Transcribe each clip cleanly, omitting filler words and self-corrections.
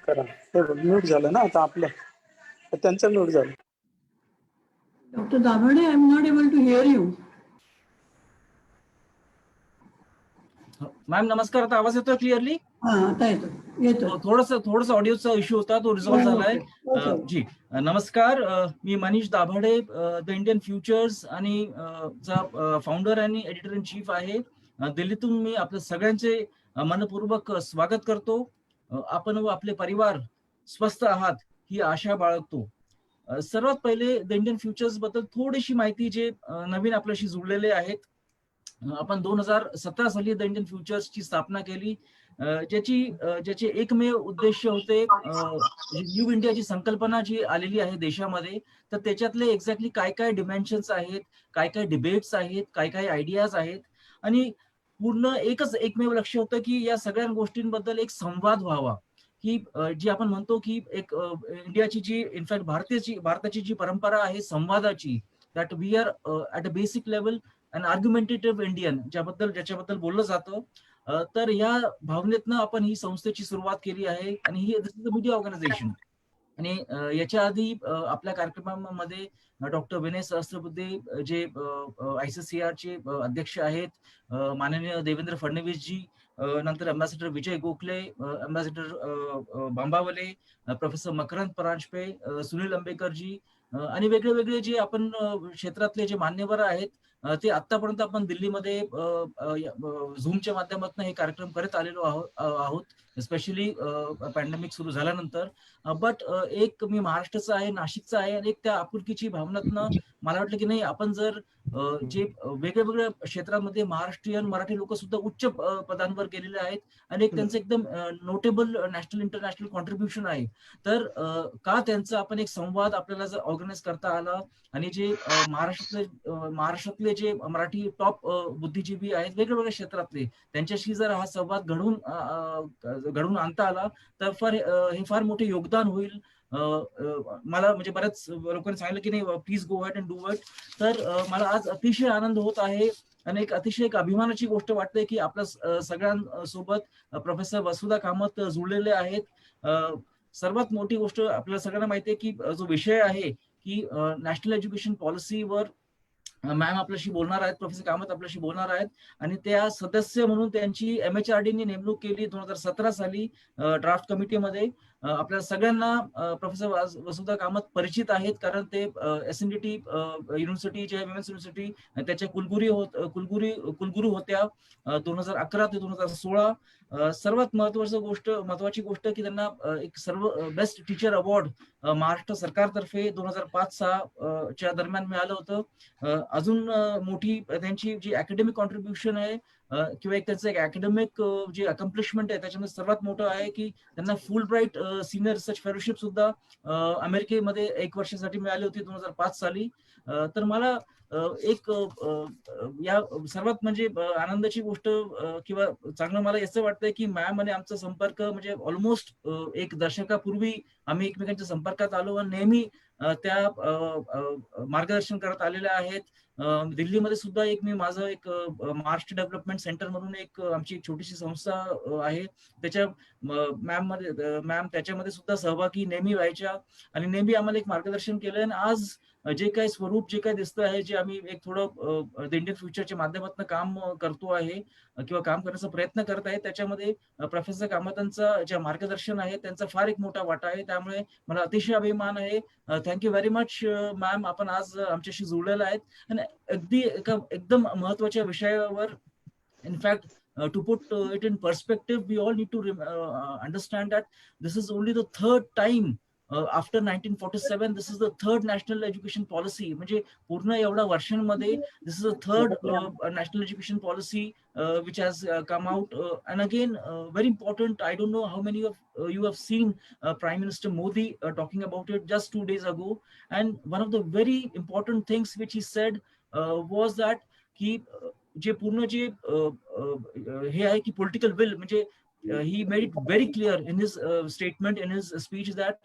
करा. हे बघ म्यूट झालं ना आता आपलं, त्यांचं म्यूट झालं. Doctor Dabhade, I am not able to hear you. Ma'am नमस्कार, आता आवाज येतोय क्लिअरली? हा, आता येतो. थोडस ऑडिओचा इश्यू होता, तो रिझॉल्व्ह झालाय. जी नमस्कार, मी Manish Dabhade, the Indian futures आणि फाउंडर आणि एडिटर इन चीफ आहे. दिल्लीतून मी आपल्या सगळ्यांचे मनपूर्वक स्वागत करतो. आपण व आपले परिवार स्वस्थ आहात ही आशा बाळगतो. सर्वात पहिले द इंडियन फ्युचर्स बद्दल थोडीशी माहिती, जे नवीन आपल्याशी जुळलेले आहेत. आपण 2017 साली द इंडियन फ्युचर्स ची स्थापना केली, ज्याचे एकमेव उद्देश होते, न्यू इंडियाची संकल्पना जी आलेली आहे देशामध्ये, तर त्याच्यातले एक्झॅक्टली काय काय डिमेन्शन्स आहेत, काय काय डिबेट्स आहेत, काय काय आयडियाज आहेत, आणि पूर्ण एकमेव लक्ष होतं की या सगळ्या गोष्टींबद्दल एक संवाद व्हावा. की जी आपण म्हणतो की एक इंडियाची जी इनफॅक्ट भारताची जी परंपरा आहे संवादाची, that we are at a basic level an argumentative Indian, ज्याच्याबद्दल बोललं जातं. तर या भावनेतनं आपण ही संस्थेची सुरुवात केली आहे, आणि ही दिस इज अ मीडिया ऑर्गनायझेशन. आणि याच्या आधी आपल्या कार्यक्रमामध्ये डॉक्टर विनय सहस्त्रबुद्धे, जे ICCR चे अध्यक्ष आहेत, माननीय देवेंद्र फडणवीसजी, नंतर ambassador Vijay Gokhale, ambassador बांबावले, professor Makarand Paranjpe, Sunil अंबेकरजी, आणि वेगळे जे आपण क्षेत्रातले जे मान्यवर आहेत, ते आतापर्यंत आपण दिल्लीमध्ये झूमच्या माध्यमातून हे कार्यक्रम करत आलेलो आहोत, स्पेशली पॅन्डेमिक सुरू झाल्यानंतर. बट एक मी महाराष्ट्राचा आहे, नाशिकचा आहे, आणि एक त्या आपुलकीची भावनातनं मला वाटलं की नाही, आपण जर जे वेगवेगळ्या क्षेत्रामध्ये महाराष्ट्रीयन मराठी लोक सुद्धा उच्च पदांवर गेलेले आहेत, आणि एक त्यांचं एकदम नोटेबल नॅशनल इंटरनॅशनल कॉन्ट्रीब्युशन आहे, तर का त्यांचा आपण एक संवाद आपल्याला जर ऑर्गनाईज करता आला, आणि जे महाराष्ट्रातले जे मराठी टॉप बुद्धिजीवी आहेत वेगवेगळ्या क्षेत्रातले, त्यांच्याशी जर हा संवाद घडवून आणता आला, तर हे फार मोठे योगदान होईल. मला म्हणजे बऱ्याच लोकांनी सांगितलं की नाही, please go ahead and do it. तर मला आज अतिशय आनंद होत आहे, आणि अतिशय अभिमानाची गोष्ट वाटते की आपल्या सगळ्यांसोबत प्रोफेसर वसुधा कामत जुळलेले आहेत. सर्वात मोठी गोष्ट आपल्याला सगळ्यांना माहिती आहे की जो विषय आहे की नॅशनल एज्युकेशन पॉलिसीवर मॅम आपल्याशी बोलणार आहेत, प्रोफेसर कामत आपल्याशी बोलणार आहेत, आणि त्या सदस्य म्हणून त्यांची MHRD ने नेमणूक केली 2017 साली ड्राफ्ट कमिटीमध्ये. आपल्या सगळ्यांना प्रोफेसर वसुधा कामत परिचित आहेत, कारण ते SNDT युनिव्हर्सिटी, जे विमेन्स युनिव्हर्सिटी, त्याच्या कुलगुरू होत्या 2011 ते 2016. सर्वात महत्वाची गोष्ट की त्यांना एक सर्व बेस्ट टीचर अवॉर्ड महाराष्ट्र सरकारतर्फे 2005-06 च्या दरम्यान मिळालं होतं. अजून मोठी त्यांची जी अकॅडमिक कॉन्ट्रीब्युशन आहे, किंवा एक त्यांचं एक अकॅडमिक जे अकम्प्लिशमेंट आहे, त्याच्यामध्ये सर्वात मोठं आहे की त्यांना फुल ब्राईट सिनियर रिसर्च फेलोशिप सुद्धा अमेरिकेमध्ये 1 वर्षासाठी मिळाली होती 2005 साली. तर मला एक या सर्वात म्हणजे आनंदाची गोष्ट किंवा चांगलं मला याचं वाटतंय की मॅम आणि आमचा संपर्क म्हणजे ऑलमोस्ट 1 दशकापूर्वी आम्ही एकमेकांच्या संपर्कात आलो, आणि नेहमी त्या मार्गदर्शन करत आलेल्या आहेत. दिल्लीमध्ये सुद्धा माझं एक महाराष्ट्र डेव्हलपमेंट सेंटर म्हणून आमची एक छोटीशी संस्था आहे, त्याच्या मॅम त्याच्यामध्ये सुद्धा सहभागी नेहमी व्हायच्या, आणि नेहमी आम्हाला एक मार्गदर्शन केलं. आणि आज जे काही स्वरूप जे काही दिसतं आहे, जे आम्ही एक थोडं द इंडियन फ्युचरच्या माध्यमातून काम करतो आहे किंवा काम करण्याचा प्रयत्न करत आहे, त्याच्यामध्ये प्रोफेसर कामतांचा जे मार्गदर्शन आहे त्यांचा फार एक मोठा वाटा आहे. त्यामुळे मला अतिशय अभिमान आहे. थँक्यू व्हेरी मच मॅम, आपण आज आमच्याशी जुळलेला आहेत, आणि अगदी एकदम महत्वाच्या विषयावर. In fact to put it in perspective, we all need to understand that this is only the third time after 1947, this is the third national education policy. म्हणजे पूर्ण एवढ्या वर्षांमध्ये this is the third national education policy which has come out. And again, very important, I don't know how many of you have seen Prime Minister Modi talking about it just 2 days ago. And one of the very important things which he said was that की जे पूर्ण जे हे आहे की political will, म्हणजे he made it very clear in his statement, in his speech, that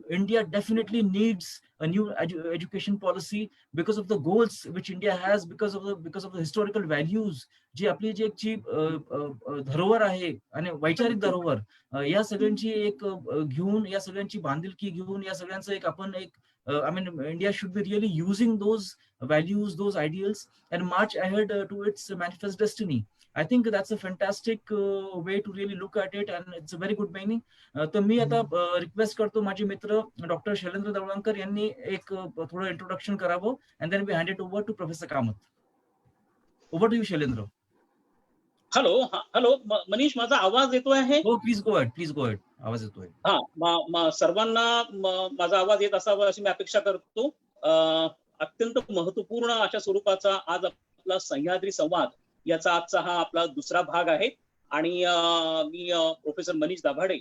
India definitely needs a new education policy because of the goals which India has, because of the historical values. जी आपली जी एक धरोहर आहे आणि वैचारिक धरोहर, या सगळ्यांची एक घेऊन, या सगळ्यांची बांधिलकी घेऊन, या सगळ्यांचं एक आपण एक I mean, India should be really using those values, those ideals, and march ahead to its manifest destiny. I think that's a fantastic way to really look at it, and it's a very good meaning. तर मी आता request करतो माझे मित्र doctor Shailendra दवळणकर यांनी एक थोडं introduction करावं, and then we hand it over to Professor Kamath. Over to you, Shailendra. Hello Manish, माझा आवाज येतोय आहे? हो, प्लीज गो अहेड. आवाज येतोय. हा, सर्वांना माझा आवाज येत असावा अशी मी अपेक्षा करतो. अत्यंत महत्वपूर्ण अशा स्वरूपाचा आज आपला सह्याद्री संवाद याचा आजचा हा आपला दुसरा भाग आहे. आणि मी प्रोफेसर मनीष दाभाडे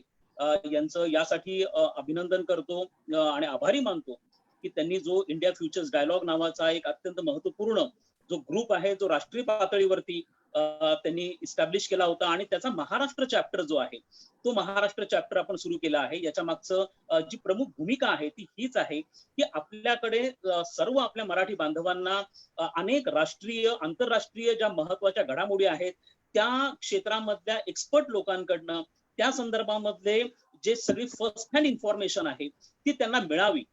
यांचं यासाठी अभिनंदन करतो आणि आभारी मानतो की त्यांनी जो इंडिया फ्युचर्स डायलॉग नावाचा एक अत्यंत महत्वपूर्ण जो ग्रुप आहे, जो राष्ट्रीय पातळीवरती त्यांनी इस्टॅब्लिश केला होता, आणि त्याचा महाराष्ट्र चॅप्टर जो आहे तो महाराष्ट्र चॅप्टर आपण सुरू केला आहे. याच्या मागचं जी प्रमुख भूमिका आहे ती हीच आहे की आपल्याकडे सर्व आपल्या मराठी बांधवांना अनेक राष्ट्रीय आंतरराष्ट्रीय ज्या महत्वाच्या घडामोडी आहेत त्या क्षेत्रामधल्या एक्सपर्ट लोकांकडनं त्या संदर्भामधले जे सगळी फर्स्ट हँड इन्फॉर्मेशन आहे ती त्यांना मिळावी.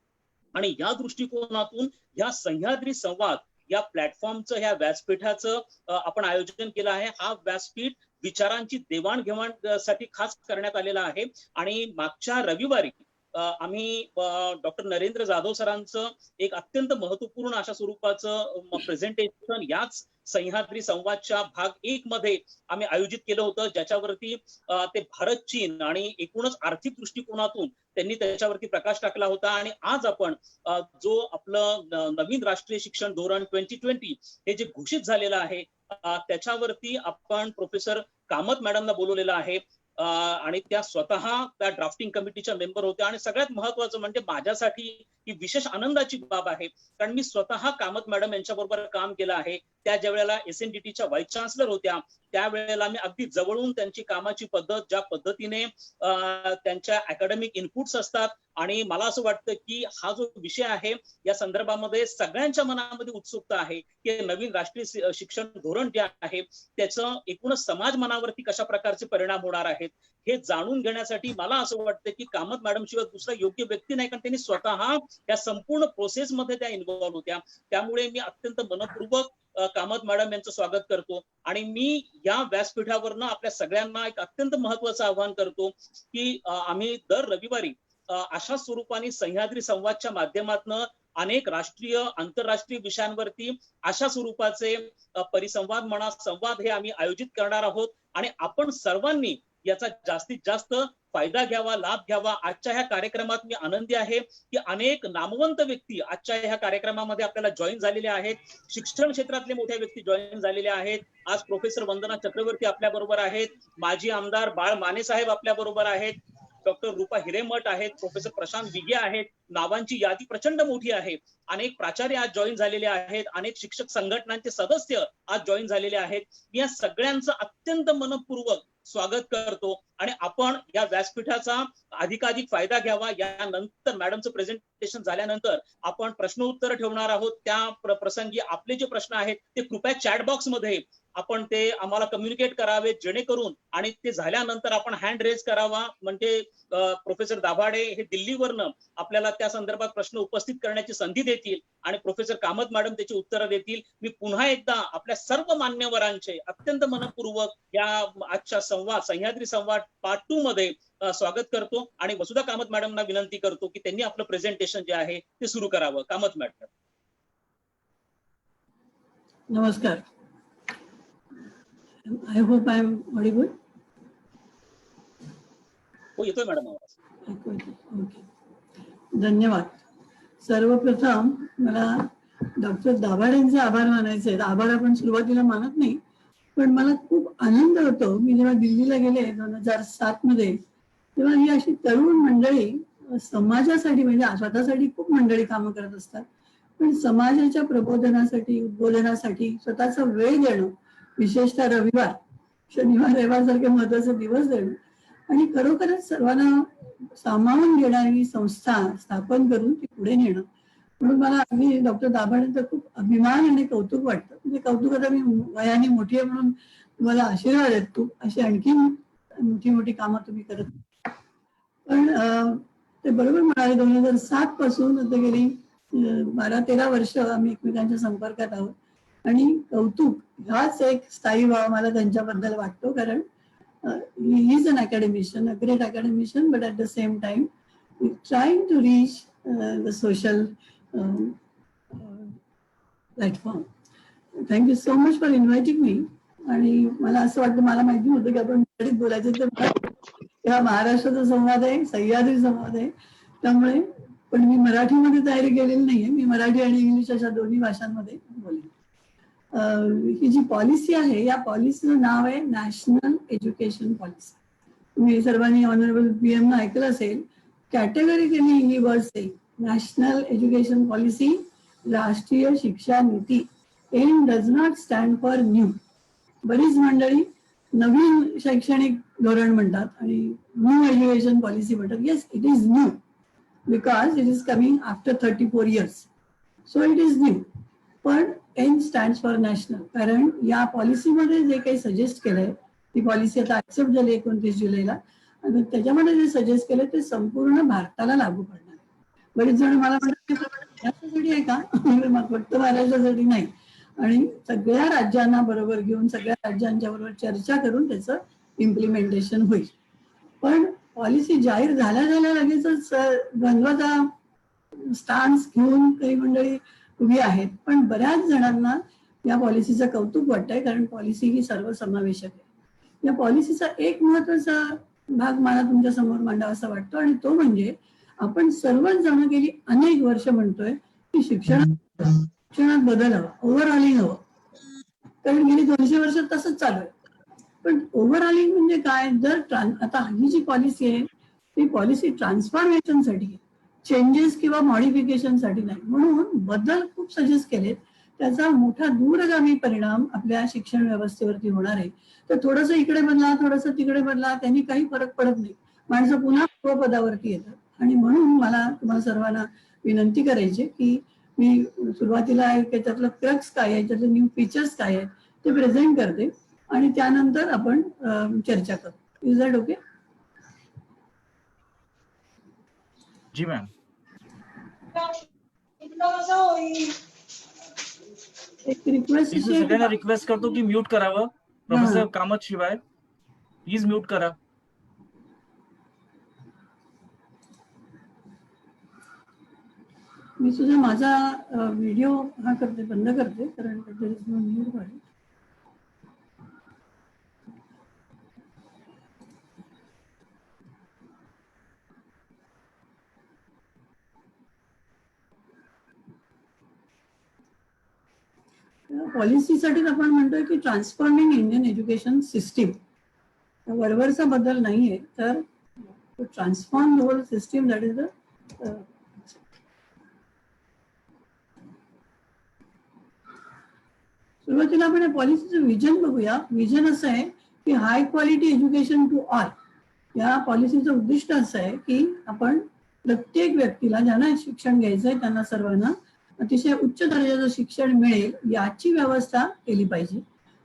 आणि या दृष्टिकोनातून या सह्याद्री संवाद या प्लॅटफॉर्मचं, ह्या व्यासपीठाचं आपण आयोजन केलं आहे. हा व्यासपीठ विचारांची देवाणघेवाण साठी खास करण्यात आलेला आहे. आणि मागच्या रविवारी आम्ही डॉक्टर नरेंद्र जाधव सरांचं एक अत्यंत महत्वपूर्ण अशा स्वरूपाचं प्रेझेंटेशन याच सह्याद्री संवादच्या भाग 1 मध्ये आम्ही आयोजित केलं होतं, ज्याच्यावरती ते भारत चीन आणि एकूणच आर्थिक दृष्टिकोनातून त्यांनी त्याच्यावरती प्रकाश टाकला होता. आणि आज आपण जो आपलं नवीन राष्ट्रीय शिक्षण धोरण 2020 हे जे घोषित झालेलं आहे त्याच्यावरती आपण प्रोफेसर कामत मॅडमला बोलवलेलं आहे. आणि त्या स्वतः त्या ड्राफ्टिंग कमिटीच्या मेंबर होत्या. आणि सगळ्यात महत्वाचं म्हणजे माझ्यासाठी ही विशेष आनंदाची बाब आहे, कारण मी स्वतः कामत मॅडम यांच्याबरोबर काम केलं आहे. त्या ज्या वेळेला SNDTच्या व्हाईस चान्सलर होत्या त्यावेळेला मी अगदी जवळून त्यांची कामाची पद्धत, ज्या पद्धतीने त्यांच्या अकॅडमिक इनपुट्स असतात, आणि मला असं वाटतं की हा जो विषय आहे या संदर्भामध्ये सगळ्यांच्या मनामध्ये उत्सुकता आहे की नवीन राष्ट्रीय शिक्षण धोरण जे आहे त्याचं एकूणच समाज मनावरती कशा प्रकारचे परिणाम होणार आहेत हे जाणून घेण्यासाठी मला असं वाटतं की कामत मॅडम शिवाय दुसरा योग्य व्यक्ती नाही, कारण त्यांनी स्वतः या संपूर्ण प्रोसेसमध्ये त्या इन्व्हॉल्व्ह होत्या. त्यामुळे मी अत्यंत मनपूर्वक कामत मॅडम यांचं स्वागत करतो. आणि मी या व्यासपीठावरनं आपल्या सगळ्यांना एक अत्यंत महत्वाचं आवाहन करतो की आम्ही दर रविवारी अशा स्वरूपाने सह्याद्री संवादच्या माध्यमातून अनेक राष्ट्रीय आंतरराष्ट्रीय विषयांवरती अशा स्वरूपाचे परिसंवाद म्हणा, संवाद हे आम्ही आयोजित करणार आहोत. आणि आपण सर्वांनी याचा जास्तीत जास्त फायदा घ्यावा, लाभ घ्यावा. आजच्या ह्या कार्यक्रमात मी आनंदी आहे की अनेक नामवंत व्यक्ती आजच्या ह्या कार्यक्रमामध्ये आपल्याला जॉईन झालेले आहेत. शिक्षण क्षेत्रातले मोठ्या व्यक्ती जॉईन झालेले आहेत. आज प्रोफेसर वंदना चक्रवर्ती आपल्या बरोबर आहेत, माजी आमदार बाळ माने साहेब आपल्या बरोबर आहेत, डॉक्टर रूपा हिरेमठ आहेत, प्रोफेसर प्रशांत विगे आहेत. नावांची यादी प्रचंड मोठी आहे. अनेक प्राचार्य आज जॉईन झालेले आहेत, अनेक शिक्षक संघटनांचे सदस्य आज जॉईन झालेले आहेत. मी या सगळ्यांचं अत्यंत मनपूर्वक स्वागत करतो. आणि आपण या व्यासपीठाचा अधिकाधिक फायदा घ्यावा. यानंतर मॅडमचं प्रेझेंटेशन झाल्यानंतर आपण प्रश्न उत्तर ठेवणार आहोत. त्या प्रसंगी आपले जे प्रश्न आहेत ते कृपया चॅट बॉक्स मध्ये आपण ते आम्हाला कम्युनिकेट करावे, जेणेकरून आणि ते झाल्यानंतर आपण हँड रेज करावा, म्हणजे प्रोफेसर दाभाडे हे दिल्लीवरनं आपल्याला त्या संदर्भात प्रश्न उपस्थित करण्याची संधी देतील आणि प्रोफेसर कामत मॅडम त्याची उत्तरं देतील. मी पुन्हा एकदा आपल्या सर्व मान्यवरांचे अत्यंत मनपूर्वक या आजच्या सह्याद्री संवाद पार्ट 2 मध्ये स्वागत करतो. आणि वसुधा कामत मॅडमना विनंती करतो की त्यांनी आपलं प्रेझेंटेशन जे आहे ते सुरू करावं. कामत मॅडम. नमस्कार. I hope I am audible. हो, येतोय मॅडम आवाज. ओके, धन्यवाद. सर्वप्रथम मला डॉक्टर दाभाडेंचे आभार मानायचे आहेत. आभार आपण सुरुवातीला मानत नाही, पण मला खूप आनंद होतो. मी जेव्हा दिल्लीला गेले 2007 मध्ये, तेव्हा ही अशी तरुण मंडळी समाजासाठी, म्हणजे स्वतःसाठी खूप मंडळी कामं करत असतात, पण समाजाच्या प्रबोधनासाठी, उद्बोधनासाठी स्वतःचा वेळ देणं, विशेषतः रविवार शनिवार रविवार सारखे महत्वाचे दिवस देणं आणि खरोखरच सर्वांना सामावून घेणारी संस्था स्थापन करून ती पुढे नेणं. म्हणून मला अगदी डॉक्टर दाभाडेंचा खूप अभिमान आणि कौतुक वाटतं. म्हणजे कौतुक, आता मी वयाने मोठी आहे म्हणून तुम्हाला आशीर्वाद आहेत, खूप अशी आणखी मोठी मोठी कामं तुम्ही करत. पण ते बरोबर म्हणाले, 2007 पासून आता गेली 12-13 वर्ष आम्ही एकमेकांच्या संपर्कात आहोत आणि कौतुक हाच एक स्थायी भाव मला त्यांच्याबद्दल वाटतो. कारण he is an academician, a great academician, but at the same time trying to reach the social platform. Thank you so much for inviting me. आणि मला असं वाटतं, मला माहिती होतं की आपण मराठीत बोलायचं, तर हा महाराष्ट्राचा संवाद आहे, सह्याद्री संवाद आहे, त्यामुळे पण मी मराठीमध्ये तयारी केलेली नाहीये. मी मराठी आणि इंग्लिश अशा दोन्ही भाषांमध्ये बोलेन. ही जी पॉलिसी आहे, या पॉलिसीचं नाव आहे नॅशनल एज्युकेशन पॉलिसी. तुम्ही सर्वांनी ऑनरेबल PM ना ऐकलं असेल. कॅटेगरिकली ही word say national education policy, राष्ट्रीय शिक्षा नीती. N does not stand for new. बरीच मंडळी नवीन शैक्षणिक धोरण म्हणतात आणि न्यू एज्युकेशन पॉलिसी म्हणतात. Yes, it is new because it is coming after 34 years. So it is new. पण एन स्टँड्स फॉर नॅशनल. कारण या पॉलिसीमध्ये जे काही सजेस्ट केलंय, ती पॉलिसी आता ऍक्सेप्ट झाली 29 जुलैला, आणि त्याच्यामध्ये जे सजेस्ट केलंय ते संपूर्ण भारताला लागू पडणार. बरेच जण मला म्हणतात महाराष्ट्रासाठी आहे का? फक्त महाराष्ट्रासाठी नाही, आणि सगळ्या राज्यांना बरोबर घेऊन सगळ्या राज्यांच्या बरोबर चर्चा करून त्याचं इम्प्लिमेंटेशन होईल. पण पॉलिसी जाहीर झाल्या लगेचच द्वंद्वाचा स्टान्स घेऊन काही मंडळी उभी आहेत. पण बऱ्याच जणांना या पॉलिसीचं कौतुक वाटतंय, कारण पॉलिसी ही सर्वसमावेशक आहे. या पॉलिसीचा एक महत्वाचा भाग मला तुमच्या समोर मांडावा असा वाटतो, आणि तो म्हणजे आपण सर्वच जण गेली अनेक वर्ष म्हणतोय की शिक्षणात बदल हवा, ओव्हरऑलिंग हवं. कारण गेली 200 वर्ष तसंच चालू आहे. पण ओव्हरऑलिंग म्हणजे काय? जर आता ही जी पॉलिसी आहे ती पॉलिसी ट्रान्सफॉर्मेशनसाठी आहे, चेंजेस किंवा मॉडिफिकेशनसाठी नाही. म्हणून बदल खूप सजेस्ट केलेत. त्याचा मोठा दूरगामी परिणाम आपल्या शिक्षण व्यवस्थेवरती होणार आहे. तर थोडंसं इकडे बदला, थोडंसं तिकडे बदला, त्यांनी काही फरक पडत नाही. माणसं पुन्हा पूर्वपदावरती येतात. आणि म्हणून मला तुम्हाला सर्वांना विनंती करायची की मी सुरुवातीला त्याच्यातलं क्रक्स काय आहे, त्यातले न्यू फीचर्स काय आहेत ते प्रेझेंट करते, आणि त्यानंतर आपण चर्चा करू. Is that okay? जी मॅम. एक रिक्वेस्ट सगळ्यांना रिक्वेस्ट करतो की म्यूट करावं. प्रोफेसर कामत शिवाय प्लीज म्यूट करा. मी सुद्धा माझा व्हिडिओ हा करते, बंद करते, कारण म्यूट आहे. पॉलिसीसाठीच आपण म्हणतोय की ट्रान्सफॉर्मिंग इंडियन एज्युकेशन सिस्टीम. वरवरचा बदल नाहीये, तर transform the whole system, that is the. सुरुवातीला आपण या पॉलिसीचं विजन बघूया. विजन असं आहे की high quality education to all. या पॉलिसीचं उद्दिष्ट असं आहे की आपण प्रत्येक व्यक्तीला, ज्यांना शिक्षण घ्यायचंय त्यांना सर्वांना अतिशय उच्च दर्जाचं शिक्षण मिळेल याची व्यवस्था केली पाहिजे.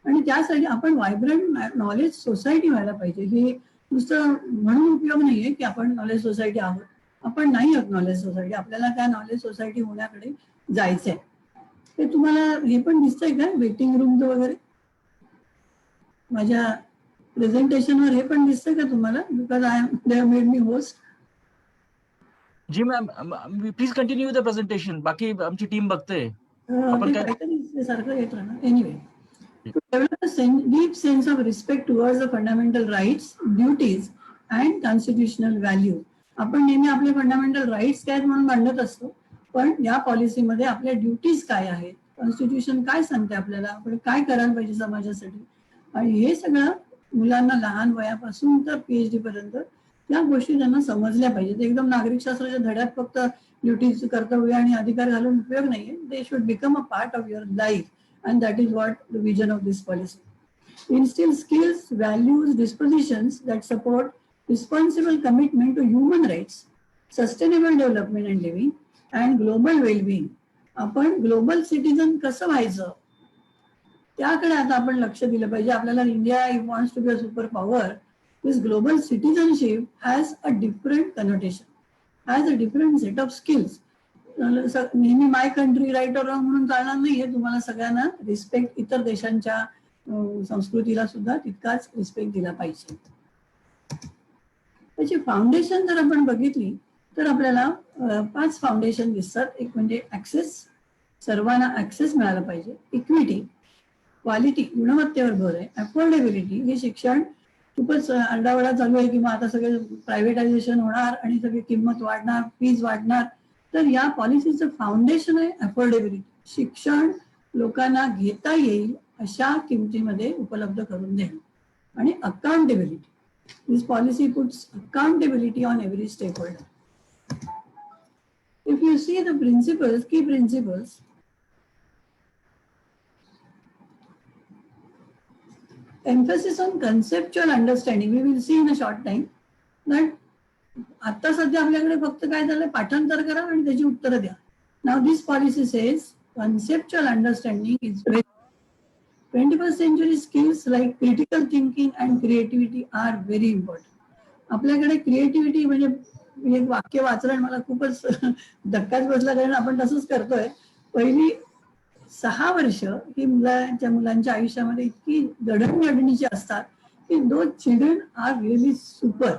आणि त्यासाठी आपण व्हायब्रंट नॉलेज सोसायटी व्हायला पाहिजे. हे नुसतं म्हणून उपयोग नाहीये की आपण नॉलेज सोसायटी आहोत. आपण नाही आहोत नॉलेज सोसायटी. आपल्याला त्या नॉलेज सोसायटी होण्याकडे जायचंय. ते तुम्हाला हे पण दिसतंय का, वेटिंग रूमचं वगैरे? माझ्या प्रेझेंटेशनवर हे पण दिसतंय का तुम्हाला? Because they have made me host. जी ma'am, please continue the presentation. बाकी आमची टीम बघते. आपण काहीतरी सारखं येत राहणार. Anyway, to develop a deep sense of respect towards the fundamental rights, duties and constitutional values. आपण नेहमी आपले फंडामेंटल राईट्स काय म्हणून मांडत असतो, पण या पॉलिसीमध्ये आपल्या ड्युटीज काय आहेत, कॉन्स्टिट्यूशन काय सांगते आपल्याला, आपण काय करायला पाहिजे समाजासाठी, आणि हे सगळं मुलांना लहान वयापासून तर PhD पर्यंत या गोष्टी त्यांना समजल्या पाहिजेत. एकदम नागरिकशास्त्राच्या धड्यात फक्त ड्युटीज, कर्तव्य आणि अधिकार घालून उपयोग नाहीये. दे should become a part of your life, and that is what the vision of this policy. instill skills, values, dispositions that support responsible commitment to human rights, sustainable development and living, and global well-being. आपण global citizen कसं व्हायचं त्याकडे आता आपण लक्ष दिलं पाहिजे. आपल्याला India wants to be a super power. This global citizenship has a different connotation, has a different set of skills. नेहमी my country right or wrong म्हणून चालणार नाहीये. तुम्हाला सगळ्यांना रिस्पेक्ट, इतर देशांच्या संस्कृतीला सुद्धा तितकाच रिस्पेक्ट दिला पाहिजे. त्याची फाउंडेशन जर आपण बघितली तर आपल्याला 5 फाउंडेशन दिसतात. एक म्हणजे ऍक्सेस, सर्वांना ऍक्सेस मिळाला पाहिजे. इक्विटी, क्वालिटी, गुणवत्तेवर भर आहे. अफोर्डेबिलिटी, हे शिक्षण खूपच आरडाओरडा चालू आहे की मग आता सगळे प्रायव्हेटायझेशन होणार आणि सगळी किंमत वाढणार, फीज वाढणार. तर या पॉलिसीचं फाउंडेशन आहे अफोर्डेबिलिटी. शिक्षण लोकांना घेता येईल अशा किमतीमध्ये उपलब्ध करून देणं. आणि accountability, this policy puts accountability on every stakeholder. If you see the principles, key principles, emphasis on conceptual understanding. We will see in a short time that आता सध्या आपल्याकडे फक्त काय झालं, पाठांतर करा आणि त्याची उत्तरं द्या. Now this policy says conceptual understanding is very 21st century skills like critical thinking and creativity are very important. आपल्याकडे क्रिएटिव्हिटी म्हणजे एक वाक्य वाचलं आणि मला खूपच धक्काच बसला, कारण आपण तसंच करतोय. पहिली 6 वर्ष ही मुलांच्या आयुष्यामध्ये इतकी दडणघडणीची असतात की those children are really super.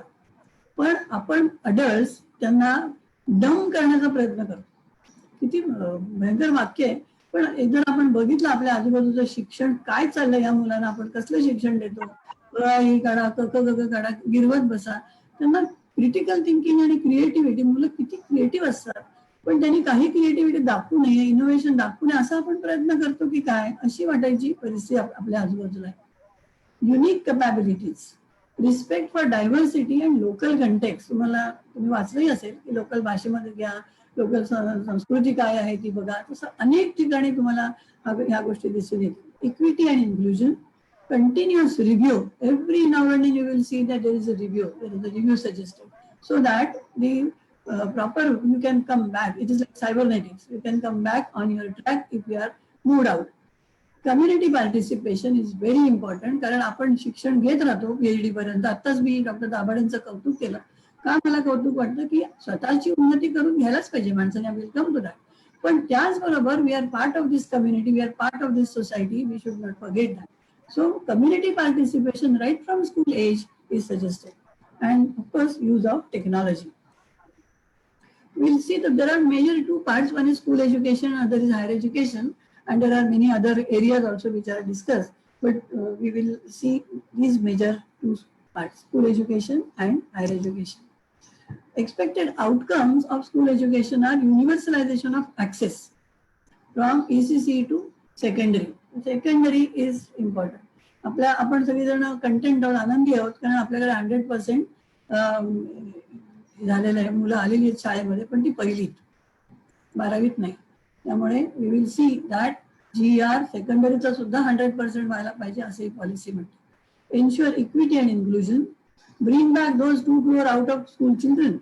पण आपण अडल्ट त्यांना डम करण्याचा प्रयत्न करतो. किती भयंकर वाक्य आहे. पण जर आपण बघितलं आपल्या आजूबाजूचं शिक्षण काय चाललंय, या मुलांना आपण कसलं शिक्षण देतो, ही काढा, क काढा, गिरवत बसा. त्यांना क्रिटिकल थिंकिंग आणि क्रिएटिव्हिटी, मुलं किती क्रिएटिव्ह असतात पण त्यांनी काही क्रिएटिव्हिटी दाखवू नये, इनोव्हेशन दाखवू नये, असा आपण प्रयत्न करतो की काय, अशी वाटायची परिस्थिती आपल्या आजूबाजूला आहे. Unique capabilities, respect for diversity and local context. तुम्ही वाचलंही असेल की लोकल भाषेमध्ये घ्या, लोकल संस्कृती काय आहे ती बघा. तसं अनेक ठिकाणी तुम्हाला ह्या गोष्टी दिसून येतील. Equity and inclusion, continuous review. Every now and then you will see that there is a review. There is a review suggested so that the proper you can come back. It is like cybernetics. You can come back on your track if you are moved out. Community participation is very important. कारण आपण शिक्षण घेत राहतो PhD पर्यंत. आताच मी doctor दाभाडेंचं कौतुक केलं. का मला कौतुक वाटतं की स्वतःची उन्नती करून घ्यायलाच पाहिजे माणसाने. Welcome to that. पण त्याचबरोबर we are part of this community, we are part of this society. We should not forget that. So community participation right from school age is suggested, and of course use of technology. We'll see that there are major 2 parts. One is school education, other is higher education, and there are many other areas also which are discussed. But we will see these major 2 parts: school education and higher education. Expected outcomes of school education are universalization of access from ECC to secondary. Secondary is important. आपण सगळेजण content आनंदी आहोत कारण आपल्याकडे 100% झालेलं आहे, मुलं आलेली आहेत शाळेमध्ये, पण ती पहिलीत, 12वीत नाही. त्यामुळे we will see that GR सेकंडरीचा सुद्धा 100% व्हायला पाहिजे असे ही पॉलिसी म्हणते. Ensure equity and inclusion, bring back those 2 crore out of school children.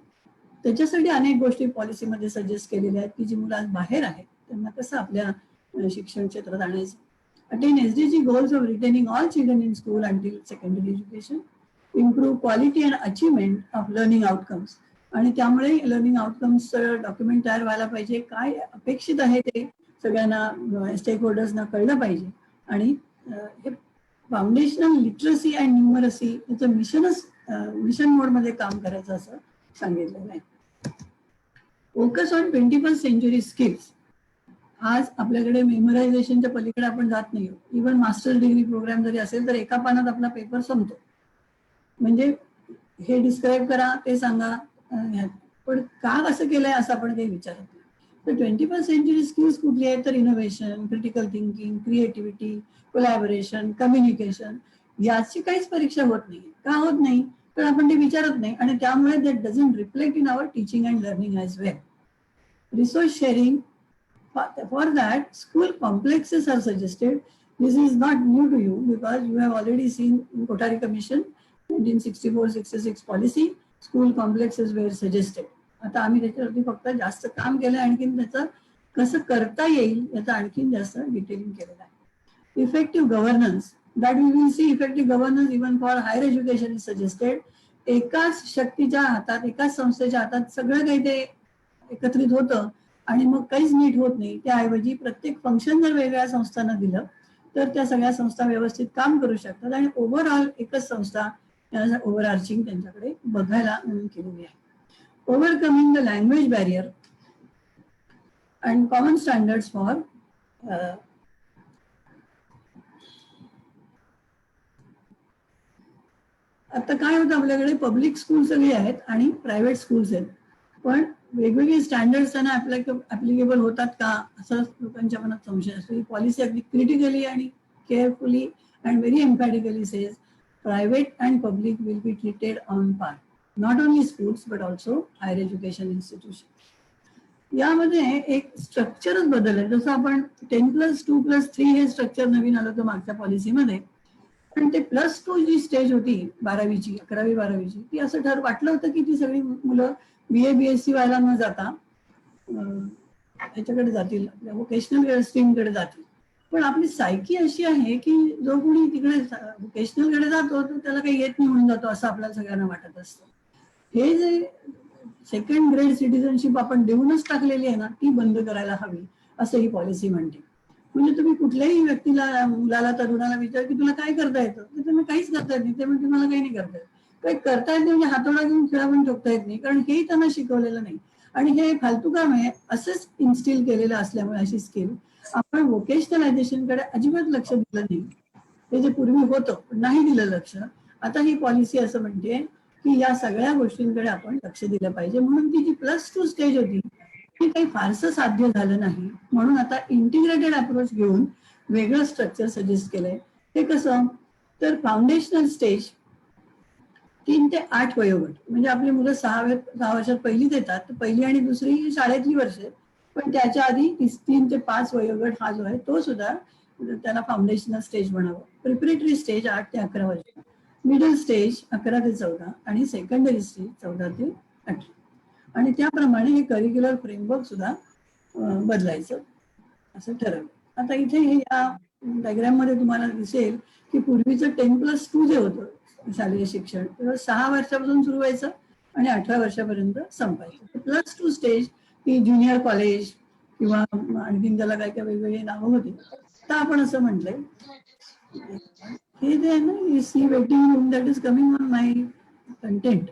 त्याच्यासाठी अनेक गोष्टी पॉलिसीमध्ये सजेस्ट केलेल्या आहेत की जी मुलं आज बाहेर आहेत त्यांना कसं आपल्या शिक्षण क्षेत्रात आणायचं. Attain SDG goals of retaining all children in school until secondary education. Improve quality and achievement of learning outcomes. आणि त्यामुळे लर्निंग आउटकम्स डॉक्युमेंट तयार व्हायला पाहिजे. काय अपेक्षित आहे ते सगळ्यांना, स्टेक होल्डर्सना कळलं पाहिजे. आणि हे फाउंडेशनल लिटरसी अँड न्यूमरसी याचं मिशन मोडमध्ये काम करायचं असं सांगितलेलं आहे. Focus on 21st century skills. आज आपल्याकडे मेमोरायझेशनच्या पलीकडे आपण जात नाही. इव्हन मास्टर डिग्री प्रोग्राम जरी असेल तर एका पानात आपला पेपर संपतो. म्हणजे हे डिस्क्राईब करा, ते सांगा, पण का असं केलंय असं आपण काही विचारत नाही. तर 21st century स्किल्स कुठली आहेत तर innovation, critical thinking, creativity, collaboration, communication. याची काहीच परीक्षा होत नाही. का होत नाही तर आपण ते विचारत नाही आणि त्यामुळे that doesn't reflect in our teaching and learning as well. Resource sharing. For that, school complexes are suggested. This is not new to you because you have already seen in Kothari Commission 1964-66 policy, school complexes were suggested. आता आम्ही त्याच्यावरती फक्त जास्त काम केलं, आणखीन त्याचं कसं करता येईल याचं आणखीन जास्त डिटेलिंग केलेलं आहे. Effective governance, that we will see effective governance even for higher education is suggested. एकाच शक्तीच्या हातात, एकाच संस्थेच्या हातात सगळं काही ते एकत्रित होतं आणि मग काहीच नीट होत नाही. त्याऐवजी प्रत्येक फंक्शन जर वेगळ्या संस्थांना दिलं तर त्या सगळ्या संस्था व्यवस्थित काम करू शकतात आणि ओव्हरऑल एकच संस्था ओव्हरआर्चिंग त्यांच्याकडे बघायला म्हणून केलेली आहे. Overcoming the language barrier and common standards for आता काय होतं, आपल्याकडे पब्लिक स्कूल सगळे आहेत आणि प्रायव्हेट स्कूल्स आहेत, पण वेगवेगळे स्टँडर्ड्स त्यांना ऍप्लिकेबल होतात का असं लोकांच्या मनात संशय असतो. ही पॉलिसी अगदी क्रिटिकली आणि carefully and very emphatically says private and public will be treated on par, not only schools but also higher education institution. यामध्ये एक स्ट्रक्चरच बदल आहे. जसं आपण 10+2+3 हे स्ट्रक्चर नवीन आलं होतं मागच्या पॉलिसीमध्ये, पण ते +2 जी स्टेज होती 12वीची, 11वी-12वीची, ती असं वाटलं होतं की ती सगळी मुलं BA BSc व्हायला न जाता ह्याच्याकडे जातील, व्होकेशनल स्ट्रीमकडे जातील. पण आपली सायकी अशी आहे की जो कोणी तिकडे व्होकेशनलकडे जातो तो त्याला काही येत नाही म्हणून जातो असं आपल्याला सगळ्यांना वाटत असतं. हे जे सेकंड ग्रेड सिटिझनशिप आपण देऊनच टाकलेली आहे ना, ती बंद करायला हवी असं ही पॉलिसी म्हणते. म्हणजे तुम्ही कुठल्याही व्यक्तीला, मुलाला, तरुणाला विचार की तुला काय करता येतं, तर त्यांना काहीच करता येत नाही. ते म्हणजे मला काही नाही करता येत. काही करता येत नाही म्हणजे हातोडा घेऊन खेळा पण ठोकता येत नाही, कारण हेही त्यांना शिकवलेलं नाही. आणि हे फालतू काम आहे असंच इन्स्टिल केलेलं असल्यामुळे अशी स्किल आपण व्होकेशनलायझेशनकडे अजिबात लक्ष दिलं नाही. हे जे पूर्वी होतं नाही दिलं लक्ष, आता ही पॉलिसी असं म्हणते की या सगळ्या गोष्टींकडे आपण लक्ष दिलं पाहिजे. म्हणून ती जी +2 स्टेज होती ती काही फारसं साध्य झालं नाही, म्हणून आता इंटिग्रेटेड अप्रोच घेऊन वेगळं स्ट्रक्चर सजेस्ट केलंय. ते कसं, तर फाउंडेशनल स्टेज 3 ते 8 वयोगट, म्हणजे आपली मुलं 6 वर्षात पहिलीत येतात, तर पहिली आणि दुसरी ही शाळेतली वर्ष, पण त्याच्या आधी 3 ते 5 वयोगट हा जो आहे तो सुद्धा त्याला फाउंडेशनल स्टेज म्हणावं. प्रिपरेटरी स्टेज 8 ते 11 वर्ष, मिडल स्टेज 11 ते 14 आणि सेकंडरी स्टेज 14 ते 18. आणि त्याप्रमाणे हे करिक्युलर फ्रेमवर्क सुद्धा बदलायचं असं ठरवलं. आता इथे हे या डायग्राम मध्ये तुम्हाला दिसेल की पूर्वीचं 10+2 जे होतं शालेय शिक्षण, तेव्हा 6 वर्षापासून सुरू व्हायचं आणि 18 वर्षापर्यंत संपायचं. +2 स्टेज ही ज्युनियर कॉलेज किंवा आणखीन त्याला काय काय वेगवेगळी नावं होती. आता आपण असं म्हटलंय हे जे आहे ना, see waiting room that is coming on my content.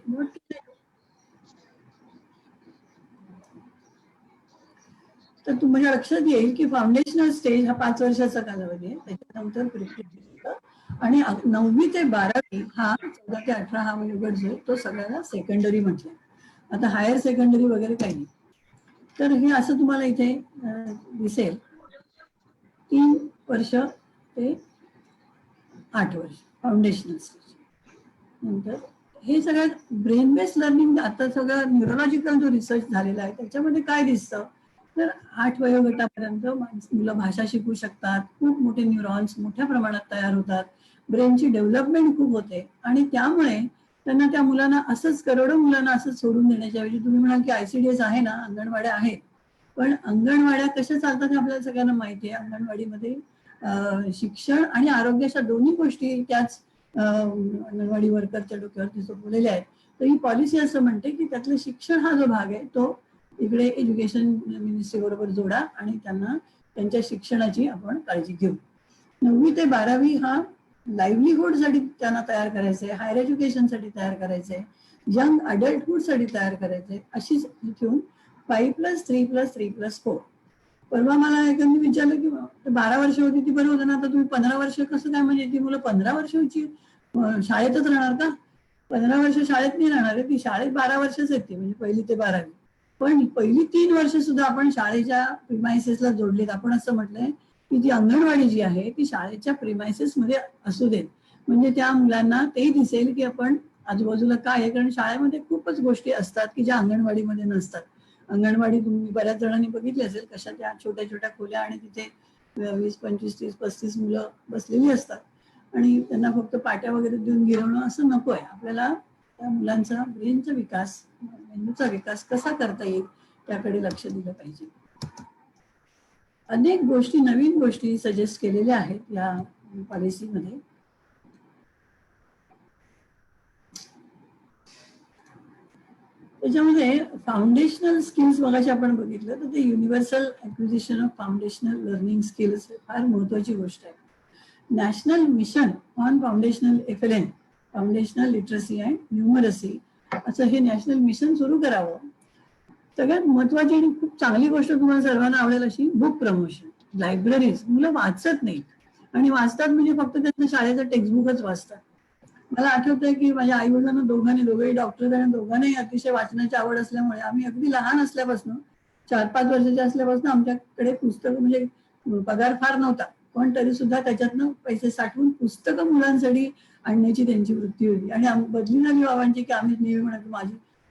तर तुम्हाला लक्षात येईल की फाउंडेशनल स्टेज हा 5 वर्षाचा कालावधी आहे, त्याच्यानंतर प्रिपरेटरी आणि 9वी ते 12वी हा 14 ते 18 हा वयोगट जो तो सगळ्याला सेकंडरी म्हटलं. आता हायर सेकंडरी वगैरे काही नाही. तर हे असं तुम्हाला इथे दिसेल 3 वर्ष ते 8 वर्ष फाउंडेशनल स्टेज. नंतर हे सगळ्यात ब्रेन बेस्ड लर्निंग, आता सगळं न्यूरोलॉजिकल जो रिसर्च झालेला आहे त्याच्यामध्ये काय दिसतं, तर 8 वयोगटापर्यंत मुलं भाषा शिकू शकतात, खूप मोठे न्यूरॉन्स मोठ्या प्रमाणात तयार होतात, ब्रेनची डेव्हलपमेंट खूप होते आणि त्यामुळे त्यांना त्या मुलांना असंच करोडो मुलांना असंच सोडून देण्याच्या ऐवजी तुम्ही म्हणाल की ICDS आहे ना, अंगणवाड्या आहेत, पण अंगणवाड्या कशा चालतात हे आपल्याला सगळ्यांना माहिती आहे. अंगणवाडीमध्ये शिक्षण आणि आरोग्याच्या दोन्ही गोष्टी त्याच अंगणवाडी वर्करच्या डोक्यावरती सोपवलेल्या आहेत. तर ही पॉलिसी असं म्हणते की त्यातलं शिक्षण हा जो भाग आहे तो इकडे एज्युकेशन मिनिस्ट्री बरोबर जोडा आणि त्यांना त्यांच्या शिक्षणाची आपण काळजी घेऊ. 9वी ते 12वी हा लाईव्हलीहूड साठी त्यांना तयार करायचंय, हायर एज्युकेशन साठी तयार करायचंय, यंग अडल्टहूड साठी तयार करायचंय, अशीच ठेवून 5+3+3+4. परवा मला एखादी विचारलं की 12 वर्ष होती ती बरं होतं ना, आता तुम्ही 15 वर्ष कसं काय, म्हणजे ती मुलं 15 वर्षाची शाळेतच राहणार का? 15 वर्ष शाळेत नाही राहणार आहे, ती शाळेत 12 वर्षच येते, म्हणजे 1ली ते 12वी. पण पहिली 3 वर्ष सुद्धा आपण शाळेच्या प्रिमायसेसला जोडलीत. आपण असं म्हटलंय की जी अंगणवाडी जी आहे ती शाळेच्या प्रिमायसेस मध्ये असू देत, म्हणजे त्या मुलांना तेही दिसेल की आपण आजूबाजूला काय आहे, कारण शाळेमध्ये खूपच गोष्टी असतात की ज्या अंगणवाडीमध्ये नसतात. अंगणवाडी तुम्ही बऱ्याच जणांनी बघितली असेल कशा त्या छोट्या छोट्या खोल्या आणि तिथे 20, 25, 30, 35 मुलं बसलेली असतात आणि त्यांना फक्त पाट्या वगैरे देऊन गिरवणं असं नको आहे. आपल्याला त्या मुलांचा ब्रेनचा विकास, मेंदूचा विकास कसा करता येईल त्याकडे लक्ष दिलं पाहिजे. अनेक गोष्टी, नवीन गोष्टी सजेस्ट केलेल्या आहेत या पॉलिसीमध्ये. त्याच्यामध्ये फाउंडेशनल स्किल्स मगाशी आपण बघितलं तर ते universal acquisition of foundational learning skills फार महत्वाची गोष्ट आहे. National mission on foundational FLN, foundational literacy and numeracy, असं हे नॅशनल मिशन सुरू करावं. सगळ्यात महत्वाची आणि खूप चांगली गोष्ट तुम्हाला सर्वांना आवडेल अशी बुक प्रमोशन. लायब्ररीज, मुलं वाचत नाहीत आणि वाचतात म्हणजे फक्त त्यांचं शाळेचं टेक्स्टबुकच वाचतात. मला आठवतंय की माझ्या आई वडिलांना दोघंही डॉक्टर आणि दोघांनाही अतिशय वाचनाची आवड असल्यामुळे आम्ही अगदी लहान असल्यापासून 4-5 वर्षाचे असल्यापासून आमच्याकडे पुस्तकं, म्हणजे पगार फार नव्हता पण तरी सुद्धा त्याच्यातनं पैसे साठवून पुस्तकं मुलांसाठी आणण्याची त्यांची वृत्ती होती. आणि बदली झाली बाबांची की आम्ही नेहमी म्हणतो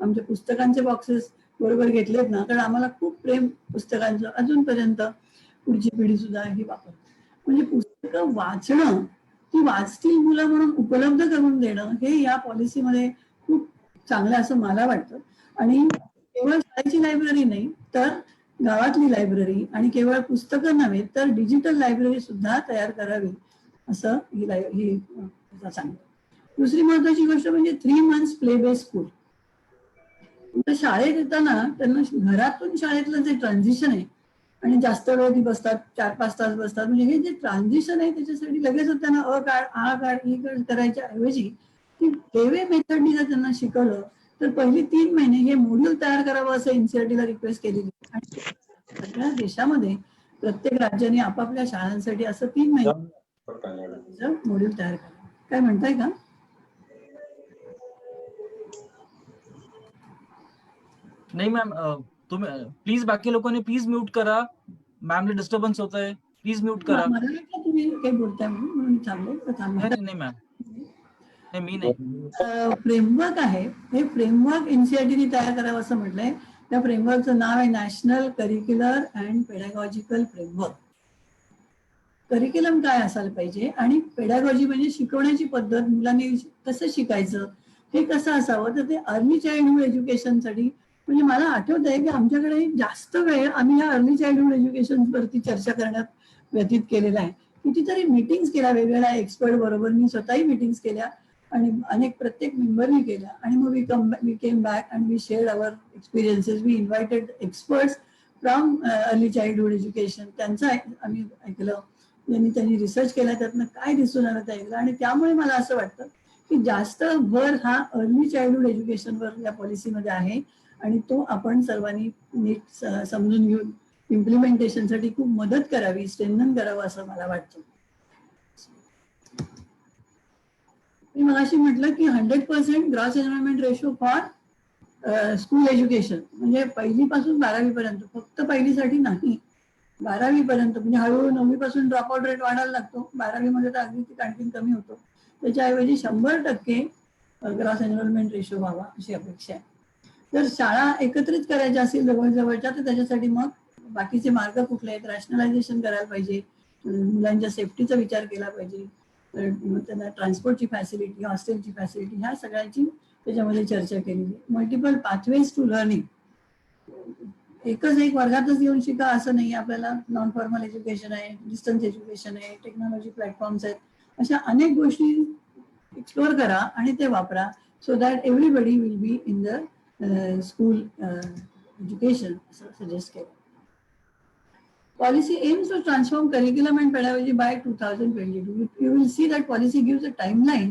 आमच्या पुस्तकांचे बॉक्सेस बरोबर घेतलेत ना, कारण आम्हाला खूप प्रेम पुस्तकांचं अजूनपर्यंत पुढची पिढी सुद्धा ही वापरते. म्हणजे पुस्तकं वाचणं, ती वाचतील मुलं म्हणून उपलब्ध करून देणं हे या पॉलिसीमध्ये खूप चांगलं असं मला वाटतं. आणि केवळ शाळेची लायब्ररी नाही तर गावातली लायब्ररी, आणि केवळ पुस्तकं नव्हे तर डिजिटल लायब्ररी सुद्धा तयार करावी असं ही सांगतो. दुसरी महत्वाची गोष्ट म्हणजे 3 months प्ले बेस स्कूल. शाळेत येताना त्यांना घरातून शाळेतलं जे ट्रान्झिशन आहे आणि जास्त वेळ ती बसतात, 4-5 तास बसतात, म्हणजे हे जे ट्रान्झिशन आहे त्याच्यासाठी लगेच त्यांना अ काढ, आ काढ, ई काढ करायच्या ऐवजी ती वेवे मेथडनी जर त्यांना शिकवलं तर पहिली 3 महिने हे मॉड्यूल तयार करावं असं NCERTला रिक्वेस्ट केलेली. आणि सगळ्या देशामध्ये प्रत्येक राज्याने आपापल्या शाळांसाठी असं 3 महिने मॉड्यूल तयार करावं. काय म्हणताय का? नाही मॅम, तुम्ही प्लीज बाकी लोकांनी प्लीज म्यूट करा. मॅमला डिस्टर्बन्स होत आहे, प्लीज म्यूट करा. मला वाटलं तुम्ही काही बोलताय म्हणून थांबले. नाही मॅम, नाही मी नाही. फ्रेमवर्क आहे, हे फ्रेमवर्क NCERTने तयार करावं असं म्हटलंय. त्या फ्रेमवर्कचं नाव आहे national curricular and pedagogical framework. Curriculum काय असायला पाहिजे आणि पेडागॉजी म्हणजे शिकवण्याची पद्धत, मुलांनी कसं शिकायचं हे कसं असावं. तर ते अर्ली चाइल्डहुड एज्युकेशनसाठी, म्हणजे मला आठवत आहे की आमच्याकडे जास्त वेळ आम्ही या अर्ली चाइल्डहुड एज्युकेशन वरती चर्चा करण्यात व्यतीत केलेला आहे. कितीतरी मीटिंग्स केल्या वेगवेगळ्या एक्सपर्ट बरोबर, मी स्वतःही मीटिंग्स केल्या आणि प्रत्येक मेंबरनी केल्या. आणि मग we came back and we shared our experiences. We invited experts from early childhood education. त्यांचं आम्ही ऐकलं, त्यांनी रिसर्च केला, त्यातनं काय दिसून आलं ते ऐकलं. आणि त्यामुळे मला असं वाटतं की जास्त भर हा अर्ली चाइल्डहुड एज्युकेशनवर या पॉलिसीमध्ये आहे आणि तो आपण सर्वांनी नीट समजून घेऊन इम्प्लिमेंटेशनसाठी खूप मदत करावी, स्ट्रेंथन करावं असं मला वाटतं. मी मगाशी म्हटलं की 100% gross enrolment ratio for school education, म्हणजे 1ली पासून 12वी पर्यंत, फक्त 1लीसाठी नाही, 12वी पर्यंत. म्हणजे हळूहळू 9वी पासून ड्रॉपआउट रेट वाढायला लागतो, 12वी मध्ये तर अगदी आणखी कमी होतो. त्याच्याऐवजी 100% ग्रॉस एनरोलमेंट रेशो व्हावा अशी अपेक्षा आहे. जर शाळा एकत्रित करायच्या असतील जवळजवळच्या तर त्याच्यासाठी मग बाकीचे मार्ग कुठले आहेत, रॅशनलायझेशन करायला पाहिजे, मुलांच्या सेफ्टीचा विचार केला पाहिजे, त्यांना ट्रान्सपोर्टची फॅसिलिटी, हॉस्टेलची फॅसिलिटी, ह्या सगळ्यांची त्याच्यामध्ये चर्चा केलेली. मल्टिपल पाथवेज टू लर्निंग, एकच एक वर्गातच येऊन शिका असं नाही. आपल्याला नॉन फॉर्मल एज्युकेशन आहे, डिस्टन्स एज्युकेशन आहे, टेक्नॉलॉजी प्लॅटफॉर्म्स आहेत, अशा अनेक गोष्टी एक्सप्लोर करा आणि ते वापरा, so that everybody will be in the school education असं सजेस्ट केलं. Policy aims to transform curriculum and pedagogy by 2022. You will see that policy gives a timeline.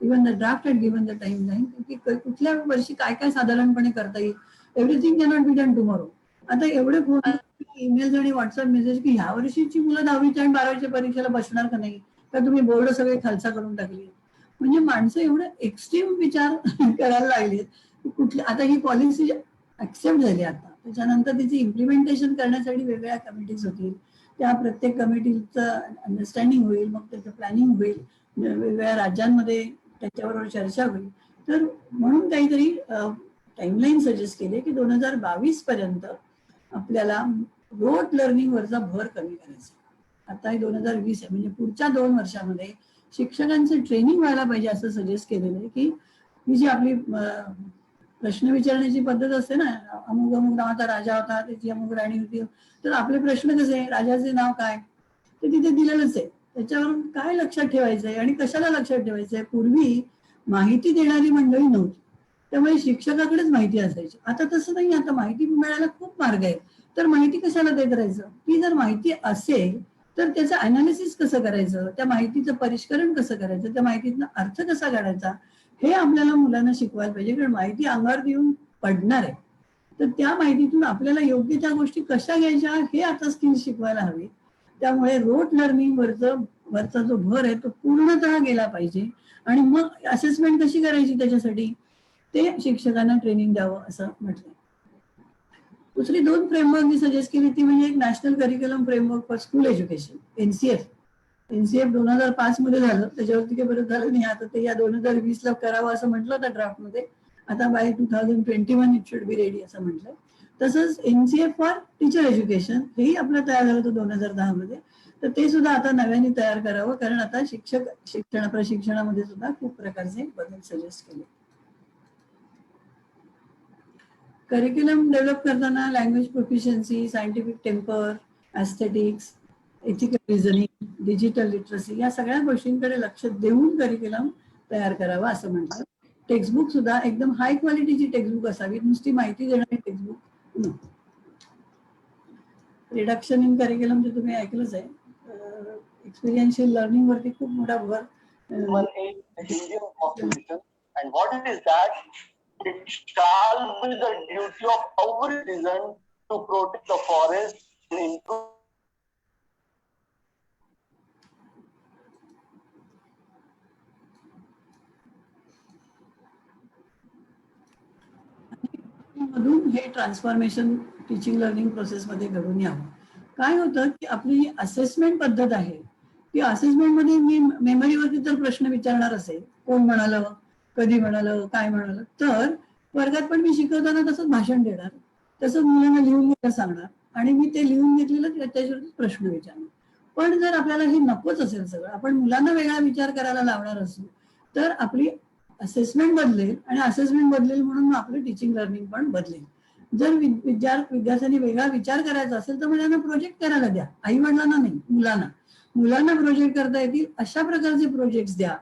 Even the draft had given the timeline. की कुठल्या वर्षी काय काय साधारणपणे करता येईल. Everything cannot be done tomorrow. आता एवढे फोन, ईमेल्स आणि व्हॉट्सअप मेसेज की ह्या वर्षीची मुलं 10वीच्या आणि 12वीच्या परीक्षेला बसणार का नाही, तर तुम्ही बोर्ड सगळे खालसा करून टाकली. म्हणजे माणसं एवढं एक्स्ट्रीम विचार करायला लागलेत. कुठल्या, आता ही पॉलिसी ऍक्सेप्ट झाली, आता त्याच्यानंतर तिची इम्प्लिमेंटेशन करण्यासाठी वेगवेगळ्या कमिटीज होतील, त्या प्रत्येक कमिटीचं अंडरस्टँडिंग होईल, मग त्याचं प्लॅनिंग होईल, वेगवेगळ्या राज्यांमध्ये त्याच्याबरोबर चर्चा होईल. तर म्हणून काहीतरी टाइमलाईन सजेस्ट केली की 2022 पर्यंत आपल्याला रोट लर्निंग वरचा भर कमी करायचा. आता 2020 आहे, म्हणजे पुढच्या 2 वर्षामध्ये शिक्षकांचं ट्रेनिंग व्हायला पाहिजे असं सजेस्ट केलेलं आहे, की ही जी आपली प्रश्न विचारण्याची पद्धत असते ना, अमुक अमुक नावाचा राजा होता, त्याची अमुक राणी होती, तर आपले प्रश्न कसे, राजाचे नाव काय, ते तिथे दिलेलंच आहे. त्याच्यावरून काय लक्षात ठेवायचंय आणि कशाला लक्षात ठेवायचंय. पूर्वी माहिती देणारी मंडळी नव्हती, त्यामुळे शिक्षकाकडेच माहिती असायची. आता तसं नाही, आता माहिती मिळायला खूप मार्ग आहेत. तर माहिती कशाला देत राहायचं, की जर माहिती असेल तर त्याचं अनालिसिस कसं करायचं, त्या माहितीचं परिष्करण कसं करायचं, त्या माहितीतनं अर्थ कसा काढायचा, हे आपल्याला मुलांना शिकवायला पाहिजे. कारण माहिती अंगावर येऊन पडणार आहे, तर त्या माहितीतून आपल्याला योग्य त्या गोष्टी कशा घ्यायच्या हे आता स्किल्स शिकवायला हवी. त्यामुळे रोट लर्निंग वरचा जो भर आहे तो पूर्णतः गेला पाहिजे. आणि मग असेसमेंट कशी करायची त्याच्यासाठी ते शिक्षकांना ट्रेनिंग द्यावं असं म्हटलं. दुसरी 2 फ्रेमवर्क मी सजेस्ट केली ती म्हणजे एक national curriculum framework for school education, NCF 2005 मध्ये झालं, त्याच्यावरती काही बरं झालं नाही. आता ते या 2020 ला करावं असं म्हटलं होतं ड्राफ्टमध्ये. आता by 2021 it should be ready असं म्हटलंय. तसंच एनसीएफ फॉर टीचर एज्युकेशन हेही आपलं तयार झालं होतं 2010 मध्ये. तर ते सुद्धा आता नव्याने तयार करावं, कारण आता प्रशिक्षणामध्ये सुद्धा खूप प्रकारचे बदल सजेस्ट केले. करिक्युलम डेव्हलप करताना language proficiency, scientific temper, aesthetics, ethical reasoning, digital literacy या सगळ्या गोष्टींकडे लक्ष देऊन करिक्युलम तयार करावा असं म्हटलं. टेक्स्टबुक सुद्धा एकदम हाय क्वालिटीची टेक्स्टबुक असावी, नुसती माहिती देणारी टेक्स्टबुक. रिडक्शन इन करिक्युलम जे तुम्ही ऐकलंच आहे, एक्सपिरियन्शियल लर्निंग वरती खूप मोठा भर. And what is that? It shall be the duty of every citizen to protect the forest and improve. मधून हे ट्रान्सफॉर्मेशन टीचिंग लर्निंग प्रोसेसमध्ये घडून यावं. काय होतं की आपली जी असेसमेंट पद्धत आहे, ती असेसमेंटमध्ये मी मेमरीवरती तर प्रश्न विचारणार असेल, कोण म्हणालं, कधी म्हणालं, काय म्हणालं, तर वर्गात पण मी शिकवताना तसंच भाषण देणार, तसंच मुलांना लिहून घ्यायला सांगणार आणि मी ते लिहून घेतलेलं त्याच्यावरती प्रश्न विचारणार. पण जर आपल्याला हे नकोच असेल सगळं, आपण मुलांना वेगळा विचार करायला लावणार असू, तर आपली असेसमेंट बदलेल आणि असेसमेंट बदलेल म्हणून मग आपलं टीचिंग लर्निंग पण बदलेल. जर विद्यार्थ्यांनी वेगळा विचार करायचा असेल तर मग त्यांना प्रोजेक्ट करायला द्या, आई वडिलांना नाही, मुलांना प्रोजेक्ट करता येतील अशा प्रकारचे प्रोजेक्ट द्या.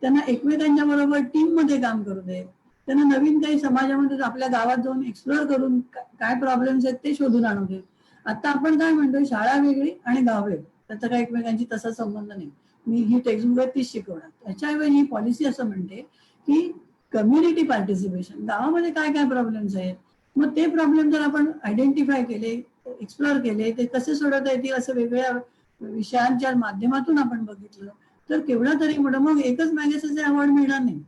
त्यांना एकमेकांच्या बरोबर टीम मध्ये काम करू दे. त्यांना नवीन काही समाजामध्ये आपल्या गावात जाऊन एक्सप्लोअर करून काय प्रॉब्लेम्स आहेत ते शोधून आणू दे. आता आपण काय म्हणतोय, शाळा वेगळी आणि गाव वेगळी, त्याचा काही एकमेकांची तसा संबंध नाही, मी ही टेक्स्टबुक आहे तीच शिकवणार. त्याच्याऐवजी ही पॉलिसी असं म्हणते की कम्युनिटी पार्टिसिपेशन, गावामध्ये काय काय प्रॉब्लेम्स आहेत, मग ते प्रॉब्लेम जर आपण आयडेंटिफाय केले, एक्सप्लोअर केले, ते कसे सोडवता येतील असं वेगळ्या विषयांच्या माध्यमातून आपण बघितलं तर केवढा तरी मोठं. मग एकच मॅगसेसे अवॉर्ड मिळणार नाही,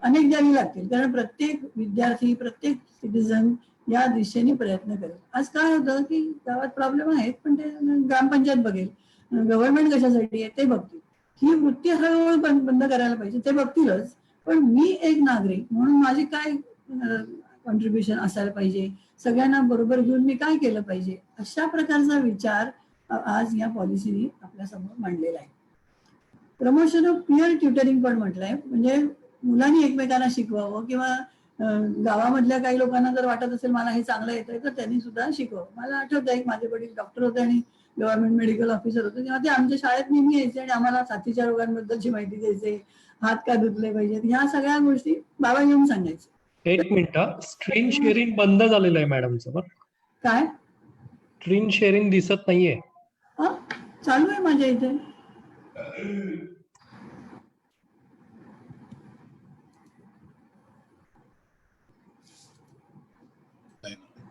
अनेक द्यावी लागतील, कारण प्रत्येक विद्यार्थी, प्रत्येक सिटीजन या दिशेने प्रयत्न करेल. आज काय होतं की गावात प्रॉब्लेम आहेत पण ते ग्रामपंचायत बघेल, गव्हर्नमेंट कशासाठी आहे ते बघतील. ही वृत्ती हळूहळू बंद करायला पाहिजे. ते बघतीलच, पण मी एक नागरिक म्हणून माझी काय कॉन्ट्रीब्युशन असायला पाहिजे, सगळ्यांना बरोबर घेऊन मी काय केलं पाहिजे, अशा प्रकारचा विचार आज या पॉलिसीने आपल्यासमोर मांडलेला आहे. प्रमोशन ऑफ पीअर ट्युटरिंग पण म्हटलंय, म्हणजे मुलांनी एकमेकांना शिकवावं किंवा गावामधल्या काही लोकांना जर वाटत असेल मला हे चांगलं येतंय तर त्यांनी सुद्धा शिकवावं. मला आठवतं एक माझे वडील डॉक्टर होते आणि गव्हर्नमेंट मेडिकल ऑफिसर होते, तेव्हा ते आमच्या शाळेत नेहमी यायचे आणि आम्हाला साथीच्या रोगांबद्दलची माहिती द्यायचे, हात का धुतले पाहिजेत, ह्या सगळ्या गोष्टी बाबा येऊन सांगायचे. एक मिनिट, स्क्रीन शेअरिंग बंद झालेलं आहे मॅडमचं. बरं काय स्क्रीन शेअरिंग दिसत नाहीये? हा चालू आहे माझ्या इथे.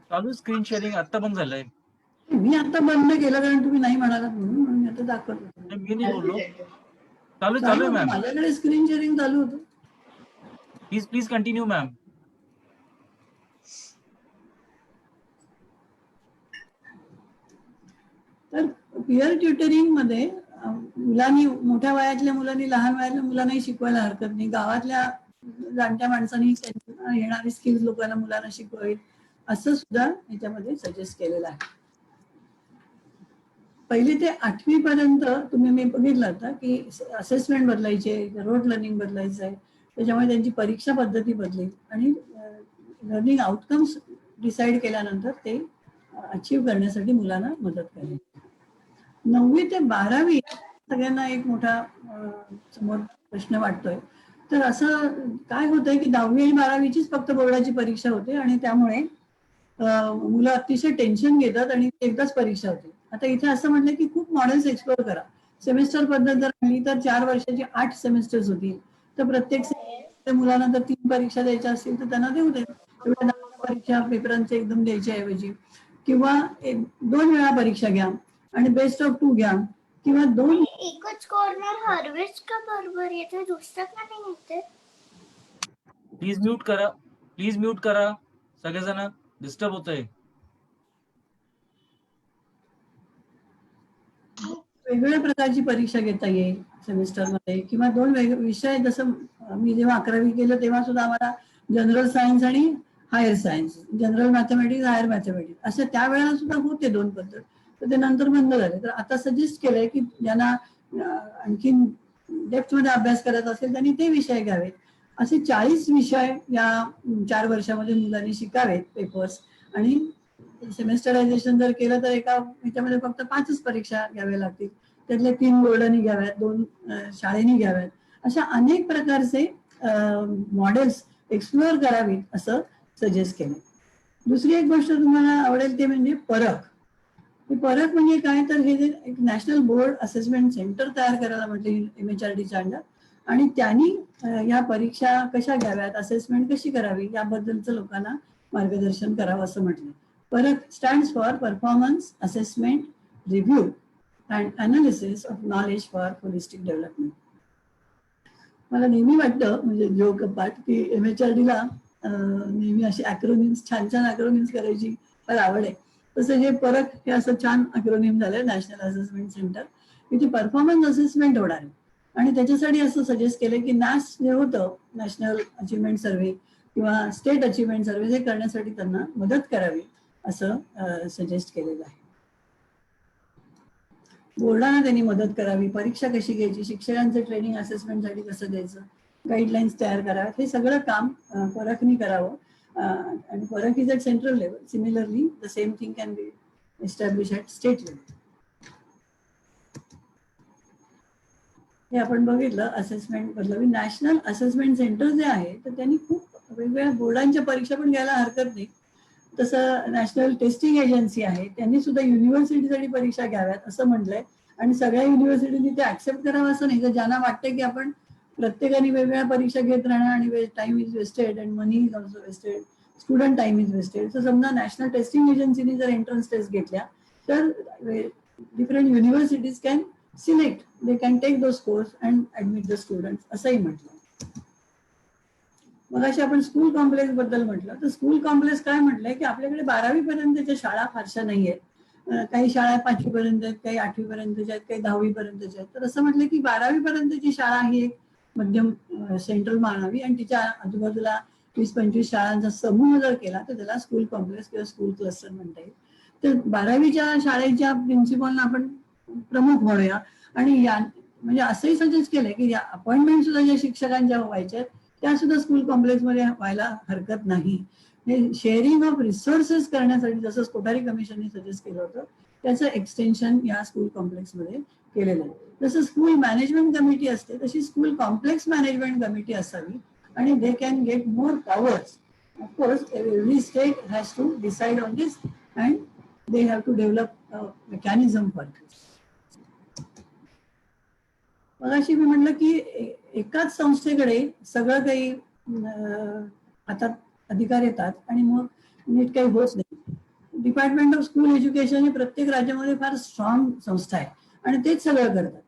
चालू स्क्रीन शेअरिंग आता बंद झालंय. मी आता बंद केलं कारण तुम्ही नाही म्हणालात म्हणून मी आता दाखवतो. मी नाही बोललो, चालू आहे मॅम. माझ्याकडे स्क्रीन शेअरिंग चालू होतं. Please continue ma'am. तर पीअर ट्युटरिंग मध्ये मुलांनी, मोठ्या वयातल्या मुलांनी लहान वयातल्या मुलांनाही शिकवायला हरकत नाही, गावातल्या जाणत्या माणसांनी येणारी स्किल्स लोकांना मुलांना शिकवावी असं सुद्धा याच्यामध्ये सजेस्ट केलेलं आहे. पहिली ते 8वी पर्यंत तुम्ही मी बघितलं होतं की असेसमेंट बदलायचे, रोड लर्निंग बदलायचं आहे, त्याच्यामुळे त्यांची परीक्षा पद्धती बदलेल आणि लर्निंग आउटकम्स डिसाईड केल्यानंतर ते अचीव्ह करण्यासाठी मुलांना मदत करेल. 9वी ते 12वी सगळ्यांना एक मोठा समोर प्रश्न वाटतोय. तर असं काय होतंय की 10वी आणि 12वीचीच फक्त बोर्डाची परीक्षा होते आणि त्यामुळे मुलं अतिशय टेन्शन घेतात आणि एकदाच परीक्षा होते. आता इथे असं म्हटलं की खूप मॉडेल्स एक्सप्लोर करा. सेमेस्टर पद्धत जर आणली तर 4 वर्षाची 8 सेमेस्टर्स होतील. तर प्रत्येक मुलांना जर 3 परीक्षा द्यायच्या असतील तर त्यांना देऊ दे. एवढ्या 10 परीक्षा पेपरांचे एकदम द्यायच्या ऐवजी किंवा 2 वेळा परीक्षा घ्या आणि बेस्ट ऑफ 2 घ्या किंवा 2 एकच कॉर्नर हार्वेस्ट का बरोबर येते, दुसरं का नाही येते? प्लीज म्यूट करा सगळेजण, डिस्टर्ब होतंय. वेगवेगळ्या प्रकारची परीक्षा घेता येईल सेमिस्टरमध्ये किंवा 2 विषय. जसं मी जेव्हा 11वी केलं तेव्हा सुद्धा आम्हाला जनरल सायन्स आणि higher science, general mathematics, higher mathematics असे त्यावेळेला सुद्धा होते 2 पद्धत. तर ते नंतर बंद झाले. तर आता सजेस्ट केलंय की ज्यांना आणखीन डेप्थमध्ये अभ्यास करायचा असेल त्यांनी ते विषय घ्यावेत. असे 40 विषय या 4 वर्षामध्ये मुलांनी शिकावेत पेपर्स. आणि सेमेस्टरायझेशन जर केलं तर एका ह्याच्यामध्ये फक्त 5च परीक्षा घ्याव्या लागतील. त्यातले 3 बोर्डाने घ्याव्यात, 2 शाळेने घ्याव्यात. अशा अनेक प्रकारचे मॉडेल्स एक्सप्लोअर करावीत असं सजेस्ट केलं. दुसरी एक गोष्ट तुम्हाला आवडेल ते म्हणजे परख. परख म्हणजे काय तर हे एक नॅशनल बोर्ड असेसमेंट सेंटर तयार करायला म्हटले MHRDच्या अंडर आणि त्यांनी या परीक्षा कशा घ्याव्यात, असेसमेंट कशी करावी याबद्दलचं लोकांना मार्गदर्शन करावं असं म्हटलं. परख stands for performance assessment review and analysis of knowledge for holistic development. मला नेहमी वाटतं म्हणजे जोक पाठ की MHRDला नेहमी अशी अॅक्रोनिम्स, छान छान अॅक्रोनिम्स करायची फार आवड आहे. तसं हे परख हे असं छान अॅक्रोनिम झालं नॅशनल असेसमेंट सेंटर. इथे परफॉर्मन्स असेसमेंट होणार आहे आणि त्याच्यासाठी असं सजेस्ट केलं की NAS जे होतं नॅशनल अचिव्हमेंट सर्व्हे किंवा स्टेट अचिव्हमेंट सर्व्हे हे करण्यासाठी त्यांना मदत करावी असं सजेस्ट केलेलं आहे. बोर्डांना त्यांनी मदत करावी, परीक्षा कशी घ्यायची, शिक्षकांचं ट्रेनिंग असेसमेंटसाठी कसं द्यायचं, गाईडलाईन्स तयार कराव्यात, हे सगळं काम परखनी करावं. आणि परख is at central level. Similarly the same thing can be establish at state level. हे आपण बघितलं असेसमेंट बदलावी. नॅशनल असेसमेंट सेंटर जे आहे तर त्यांनी खूप वेगवेगळ्या बोर्डांच्या परीक्षा पण घ्यायला हरकत नाही. तसं नॅशनल टेस्टिंग एजन्सी आहे त्यांनी सुद्धा युनिव्हर्सिटीसाठी परीक्षा घ्याव्यात असं म्हटलंय. आणि सगळ्या युनिव्हर्सिटीनी ते ऍक्सेप्ट करावं असं नाही. तर ज्यांना वाटतं की आपण प्रत्येकाने वेगवेगळ्या परीक्षा घेत राहणार आणि time is wasted and money is also wasted, student time is wasted. तर समजा नॅशनल टेस्टिंग एजन्सीने जर एंट्रन्स टेस्ट घेतल्या तर different universities can select, they can take those course and admit the students असंही म्हटलं. मग अशी आपण स्कूल कॉम्प्लेक्स बद्दल म्हटलं तर स्कूल कॉम्प्लेक्स काय म्हटलंय की आपल्याकडे 12वी पर्यंतच्या शाळा फारशा नाही आहेत. काही शाळा 5वी पर्यंत आहेत, काही 8वी पर्यंतच्या आहेत, काही 10वी पर्यंतच्या आहेत. तर असं म्हटलं की 12वी पर्यंतची शाळा ही एक मध्यम सेंट्रल मानावी आणि तिच्या आजूबाजूला 20-25 शाळांचा समूह जर केला तर त्याला स्कूल कॉम्प्लेक्स किंवा स्कूल क्लस्टर म्हणता येईल. तर 12वीच्या शाळेच्या प्रिन्सिपलना आपण प्रमुख म्हणूया आणि या म्हणजे असंही सजेस्ट केलंय की या अपॉइंटमेंट सुद्धा ज्या शिक्षकांच्या व्हायच्या त्या सुद्धा स्कूल कॉम्प्लेक्समध्ये व्हायला हरकत नाही. शेअरिंग ऑफ रिसोर्सेस करण्यासाठी जसं कोठारी कमिशनने सजेस्ट केलं होतं त्याचं एक्सटेन्शन या स्कूल कॉम्प्लेक्समध्ये केलेलं आहे. जसं स्कूल मॅनेजमेंट कमिटी असते तशी स्कूल कॉम्प्लेक्स मॅनेजमेंट कमिटी असावी आणि they can get more powers. Of course every state has to decide on this and they have to develop mechanism for this. मग अशी मी म्हटलं की एकाच संस्थेकडे सगळं काही हातात अधिकार येतात आणि मग नीट काही होत नाही. डिपार्टमेंट ऑफ स्कूल एज्युकेशन ही प्रत्येक राज्यामध्ये फार स्ट्रॉंग संस्था आहे आणि तेच सगळं करतात.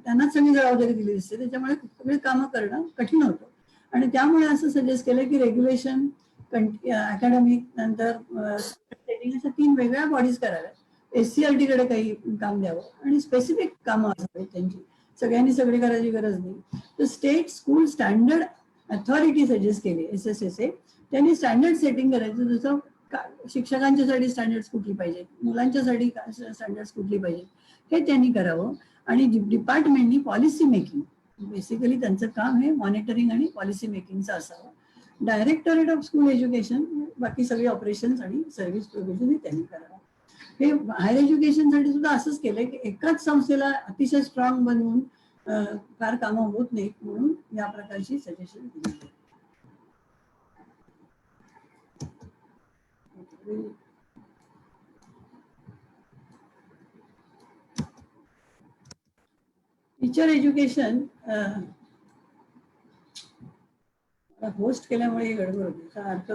त्यांनाच सगळी जबाबदारी दिली असते त्याच्यामुळे सगळे कामं करणं कठीण होतं. आणि त्यामुळे असं सजेस्ट केलं की रेग्युलेशन, अकॅडमिक, नंतर अशा 3 वेगळ्या बॉडीज कराव्यात. SCRT कडे काही काम द्यावं आणि स्पेसिफिक कामं असावीत त्यांची, सगळ्यांनी सगळी करायची गरज नाही. तर state school standard authority suggest केली SSSA. त्यांनी स्टँडर्ड सेटिंग करायचं. जसं शिक्षकांच्यासाठी स्टँडर्ड्स कुठली पाहिजे, मुलांच्यासाठी स्टँडर्ड्स कुठली पाहिजे, हे त्यांनी करावं. आणि डिपार्टमेंटनी पॉलिसी मेकिंग, बेसिकली त्यांचं काम हे मॉनिटरिंग आणि पॉलिसी मेकिंगचं असावं. डायरेक्टरेट ऑफ स्कूल एज्युकेशन बाकी सगळे ऑपरेशन्स आणि सर्व्हिस प्रोव्हिजन त्यांनी करावं. हे हायर एज्युकेशनसाठी सुद्धा असंच केलंय की एकाच संस्थेला अतिशय स्ट्रॉंग बनवून फार कामं होत नाहीत, म्हणून या प्रकारची सजेशन दिली. टीचर एज्युकेशन होस्ट केल्यामुळे गडबड होती अर्थ.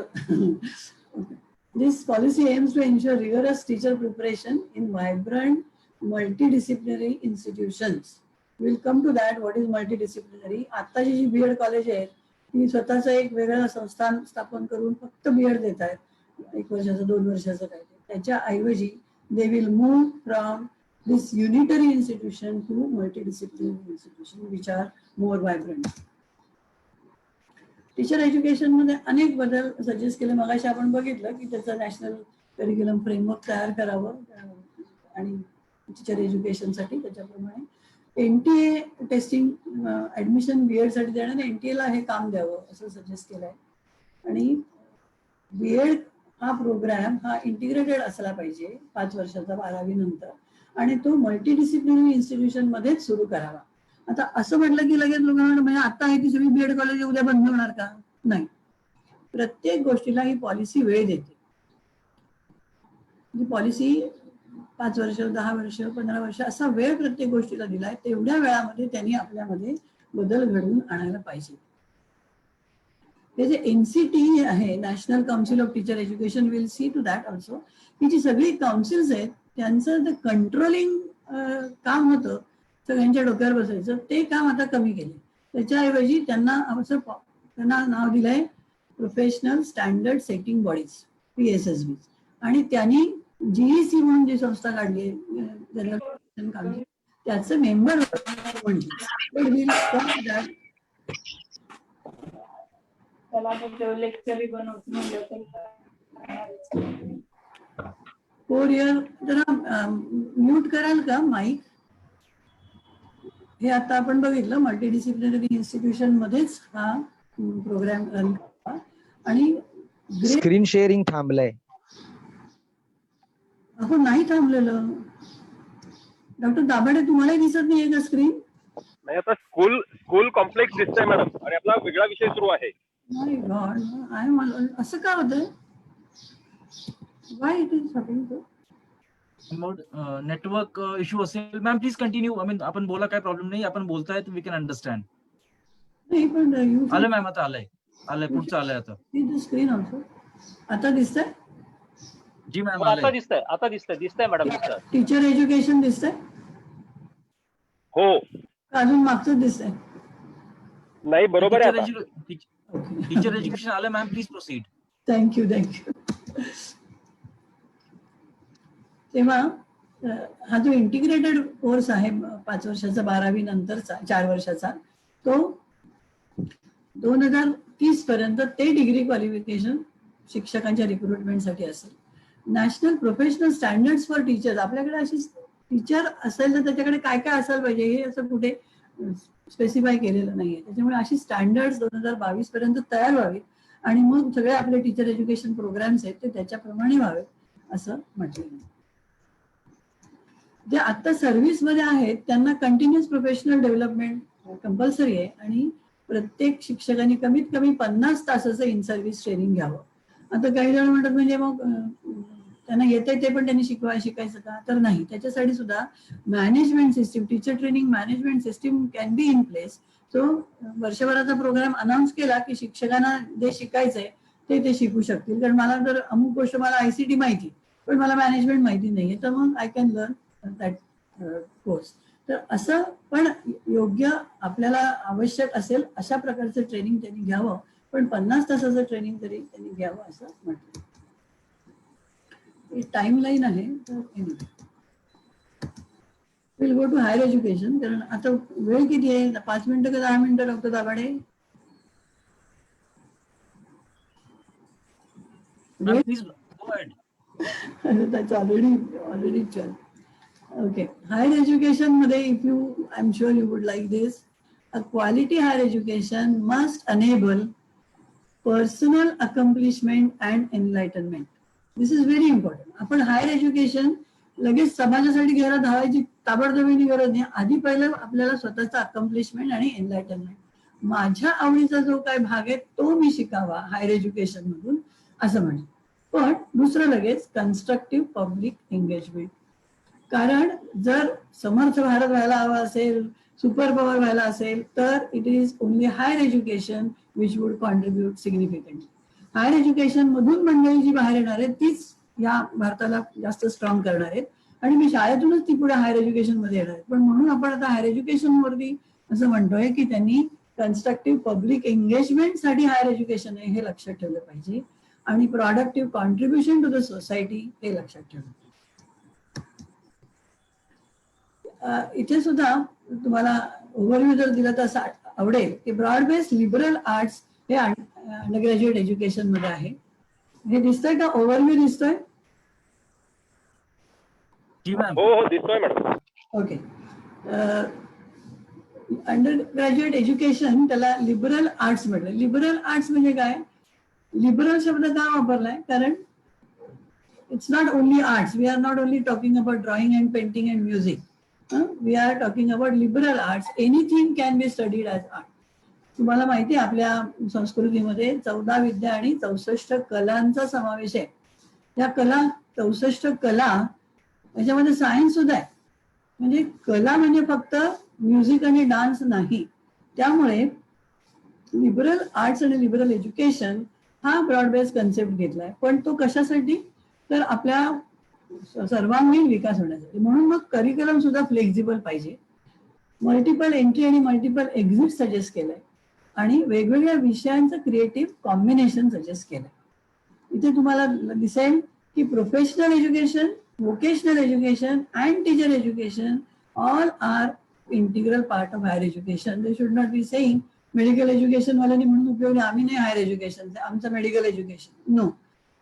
This policy aims to ensure rigorous teacher preparation in vibrant multidisciplinary institutions. Will come to that. What is multidisciplinary? आत्ताची जी बीएड कॉलेज आहेत ती स्वतःचं एक वेगळं संस्थान स्थापन करून फक्त बीएड देत आहेत, 1 वर्षाचं 2 वर्षाचं काय. त्याच्या ऐवजी they will move from this unitary institution to multidisciplinary institution which are more vibrant. Teacher education मध्ये अनेक बदल सजेस्ट केले. मगाशी आपण बघितलं की त्याचं नॅशनल करिक्युलम फ्रेमवर्क तयार करावं आणि टीचर एज्युकेशनसाठी त्याच्याप्रमाणे एनटीए टेस्टिंग ऍडमिशन बीएड साठी देण्याने एनटीएला हे काम द्यावं असं सजेस्ट केलंय. आणि बीएड हा प्रोग्राम हा इंटिग्रेटेड असला पाहिजे 5 वर्षाचा 12वी नंतर, आणि तो मल्टीडिसिप्लिनरी इन्स्टिट्यूशन मध्येच सुरू करावा. आता असं म्हटलं की लगेच लोकांना म्हणजे आता आहे ती सगळी बीएड कॉलेज उद्या बंद होणार का? नाही. प्रत्येक गोष्टीला ही पॉलिसी वेळ देते. ही पॉलिसी 5 वर्ष 10 वर्ष 15 वर्ष असा वेळ प्रत्येक गोष्टीला दिलाय. तेवढ्या वेळामध्ये त्यांनी आपल्यामध्ये बदल घडवून आणायला पाहिजे. ते जे एनसीटी आहे, National Council of Teacher Education, will see to that also की जी सगळी काउन्सिल्स आहेत त्यांचं ते कंट्रोलिंग काम होतं सगळ्यांच्या डोक्यावर बसायचं, ते काम आता कमी केले. त्याच्याऐवजी त्यांना नाव दिलंय professional standard setting bodies, PSSB. आणि त्यांनी GEC म्हणून जी संस्था काढली त्याचं मेंबर लेक्चरही बनवतो. 4 इयर. जरा म्यूट कराल का माईक? हे आता आपण बघितलं मल्टीडिसिप्लिनरी इन्स्टिट्यूशन मध्येच हा प्रोग्राम रन करावा. आणि स्क्रीन शेअरिंग थांबलंय. आपण नाही थांबलेलं. डॉक्टर दाभाडे तुम्हालाही दिसत नाहीये का स्क्रीन? नाही, आता स्कूल कॉम्प्लेक्स दिसतंय मॅडम, आणि आपला वेगळा विषय सुरू आहे. माय गॉड, असं का होतंय? Why it is happening? Network issue असेल. Ma'am please continue. I mean आपण बोला, काय प्रॉब्लेम नाही. आपण बोलताय वी कॅन अंडरस्टँड. नाही पण आलं मॅम, आता आलंय पुढचं आलंय आता. स्क्रीन ऑल्सो आता दिसतंय? जी मॅम, आता दिसतंय मॅडम. टीचर एज्युकेशन दिसतंय? हो. अजून मागचं दिसतंय? नाही, बरोबर आहे. टीचर एज्युकेशन आलं मॅम, प्लीज प्रोसीड. थँक्यू. तेव्हा हा जो इंटिग्रेटेड कोर्स आहे 5 वर्षाचा 12वी नंतरचा 4 वर्षाचा, तो 2030 पर्यंत ते डिग्री क्वालिफिकेशन शिक्षकांच्या रिक्रुटमेंटसाठी असेल. National professional standards for teachers, आपल्याकडे अशी टीचर असेल तर त्याच्याकडे काय काय असायला पाहिजे हे असं कुठे स्पेसिफाय केलेलं नाहीये. त्याच्यामुळे अशी स्टँडर्ड्स 2022 पर्यंत तयार व्हावीत आणि मग सगळे आपले टीचर एज्युकेशन प्रोग्राम्स आहेत ते त्याच्याप्रमाणे व्हावेत असं म्हटलेलं. जे आता सर्व्हिसमध्ये आहेत त्यांना कंटिन्युअस प्रोफेशनल डेव्हलपमेंट कंपल्सरी आहे आणि प्रत्येक शिक्षकांनी कमीत कमी 50 तासाचं इन सर्व्हिस ट्रेनिंग घ्यावं. आता काही जण म्हणतात म्हणजे मग त्यांना येते ते पण त्यांनी शिकायचं का? तर नाही. त्याच्यासाठी सुद्धा management system, teacher training management system can be in place. So वर्षभराचा प्रोग्राम अनाऊन्स केला की शिक्षकांना जे शिकायचंय ते शिकू शकतील. कारण मला जर अमुक गोष्ट, मला ICT माहिती पण मला मॅनेजमेंट माहिती नाहीये, तर मग I can learn that course. तर असं पण योग्य आपल्याला आवश्यक असेल अशा प्रकारचं ट्रेनिंग त्यांनी घ्यावं, पण 50 तासाचं ट्रेनिंग तरी त्यांनी घ्यावं असं म्हटलं. टाइम लाईन आहे. तर will go to higher education. कारण आता वेळ किती आहे? 5 मिनिटं का 10 मिनिटं doctor Dabhade? Please that's already done. Okay. Higher education मध्ये, if you, I'm sure you would like this. A quality higher education must enable personal accomplishment and enlightenment. This is very important. आपण हायर एज्युकेशन लगेच समाजासाठी घ्यायला धावायची ताबडतोबीची गरज नाही. आधी पहिलं आपल्याला स्वतःचा अकम्प्लिशमेंट आणि एनलायटनमेंट, माझ्या आवडीचा जो काय भाग आहे तो मी शिकावा हायर एज्युकेशन मधून, असं म्हणेल. पण दुसरं लगेच कन्स्ट्रक्टिव्ह पब्लिक एंगेजमेंट. कारण जर समर्थ भारत व्हायला हवा असेल, सुपर पॉवर व्हायला असेल, तर it is only higher education which would contribute significantly. Higher education मधून मंडळी जी बाहेर येणार आहेत तीच या भारताला जास्त स्ट्रॉंग करणार आहेत. आणि मी शाळेतूनच ती पुढे हायर एज्युकेशन मध्ये येणार आहेत. पण म्हणून आपण आता हायर एज्युकेशन वरती असं म्हणतोय की त्यांनी कन्स्ट्रक्टिव्ह पब्लिक एंगेजमेंट साठी हायर एज्युकेशन आहे हे लक्षात ठेवलं पाहिजे. आणि productive contribution to the society हे लक्षात ठेवलं. इथे सुद्धा तुम्हाला ओव्हरव्ह्यू जर दिला तर असं आवडेल की ब्रॉड बेस्ड लिबरल आर्ट्स हे अंडरग्रॅज्युएट एज्युकेशन मध्ये आहे. हे दिसतंय का? ओव्हरव्ह्यू दिसतोय? हो दिसतोय madam. Okay. Undergraduate education त्याला लिबरल आर्ट्स म्हटलं. लिबरल आर्ट्स म्हणजे काय? लिबरल शब्द का वापरलाय? कारण it's not only arts. We are not only talking about drawing and painting and music. We are talking about liberal arts. Anything can be studied as art. तुम्हाला माहिती आहे आपल्या संस्कृतीमध्ये 14 विद्या आणि 64 कलांचा समावेश आहे. या कला 64 कला याच्यामध्ये सायन्स सुद्धा आहे. म्हणजे कला म्हणजे फक्त म्युझिक आणि डान्स नाही. त्यामुळे लिबरल आर्ट्स आणि लिबरल एज्युकेशन हा ब्रॉड बेस्ड कन्सेप्ट घेतलाय. पण तो कशासाठी? तर आपल्या सर्वांगीण विकास होण्यासाठी. म्हणून मग करिक्युलम सुद्धा फ्लेक्झिबल पाहिजे. मल्टिपल एंट्री आणि मल्टिपल एक्झिट सजेस्ट केलंय आणि वेगवेगळ्या विषयांचं क्रिएटिव्ह कॉम्बिनेशन सजेस्ट केलंय. इथे तुम्हाला दिसेल की professional education, vocational education and teacher education all are integral part of higher education. They should not be saying medical education वाल्यांनी म्हणून उपयोग नाही, आम्ही नाही हायर एज्युकेशन, आमचं medical education. No,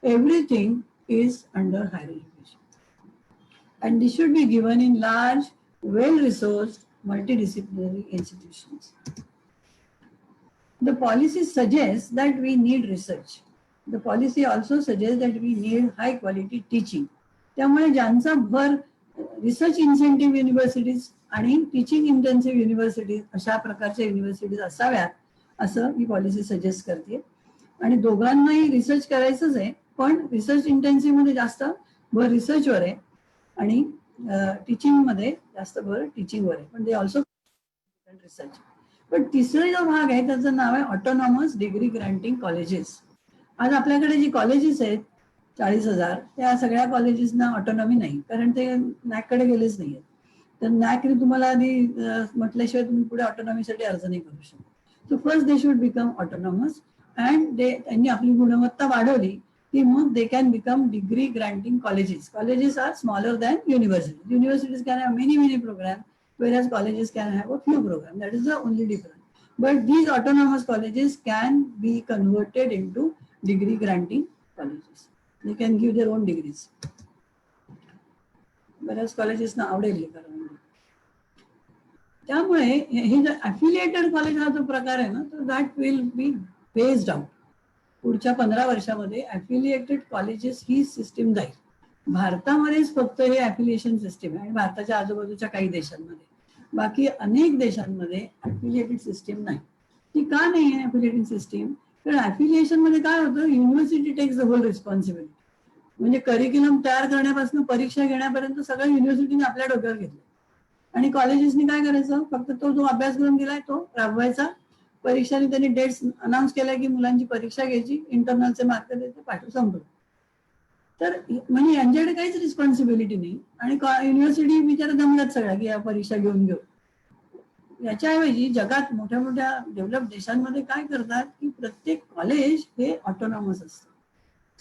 everything is under higher education and this should be given in large, well-resourced, multidisciplinary institutions. The policy suggests that we need research. The policy also suggests that we need high-quality teaching. त्यामुळे ज्यांचा भर research incentive universities आणि teaching intensive universities अशा प्रकारच्या universities असाव्यात असं ही policy suggest करते. आणि दोघांनाही रिसर्च करायचंच आहे, पण रिसर्च इंटेन्सिव्ह मध्ये जास्त भर रिसर्चवर आहे आणि टीचिंग मध्ये जास्त भर टीचिंगवर आहे. पण ते ऑल्सो रिसर्च. पण तिसरा जो भाग आहे त्याचं नाव आहे ऑटोनॉमस डिग्री ग्रँटिंग कॉलेजेस. आज आपल्याकडे जी कॉलेजेस आहेत 40,000, त्या सगळ्या कॉलेजेसना ऑटोनॉमी नाही, कारण ते नॅककडे गेलेच नाहीये. तर नॅकने तुम्हाला आधी म्हटल्याशिवाय तुम्ही पुढे ऑटोनॉमीसाठी अर्ज नाही करू शकत. So first they should become autonomous and त्यांनी आपली गुणवत्ता वाढवली की मग they can become degree granting colleges. Colleges are smaller than universities. Universities can have many program, whereas colleges can have a few programs. That is the only difference. But these autonomous colleges can be converted into degree granting colleges. They can give their own degrees. बऱ्याच colleges ना आवडेल कारण त्यामुळे हे जर affiliated college हा जो प्रकार आहे ना, तर that will be based out. पुढच्या 15 वर्षामध्ये अफिलिएटेड कॉलेजेस ही सिस्टीम जाईल. भारतामध्येच फक्त हे अफिलिएशन सिस्टीम आहे आणि भारताच्या आजूबाजूच्या काही देशांमध्ये. बाकी अनेक देशांमध्ये अफिलिएटेड सिस्टीम नाही. ती का नाही आहे अफिलिएटेड सिस्टीम? कारण अफिलिएशन मध्ये काय होतं, university takes the whole responsibility. म्हणजे करिक्युलम तयार करण्यापासून परीक्षा घेण्यापर्यंत सगळं युनिव्हर्सिटीने आपल्या डोक्यावर घेतलं आणि कॉलेजेसनी काय करायचं, फक्त तो जो अभ्यासक्रम दिलाय तो राबवायचा. परीक्षाने त्यांनी डेट्स अनाऊन्स केलाय की मुलांची परीक्षा घ्यायची, इंटरनलचे मार्क द्यायचे, पाठवून संपलं. तर म्हणजे यांच्याकडे काहीच रिस्पॉन्सिबिलिटी नाही आणि युनिव्हर्सिटी बिचारा दमल्यात सगळ्या की या परीक्षा घेऊन घेऊ. याच्याऐवजी जगात मोठ्या मोठ्या डेव्हलप देशांमध्ये काय करतात की प्रत्येक कॉलेज हे ऑटोनॉमस असतं,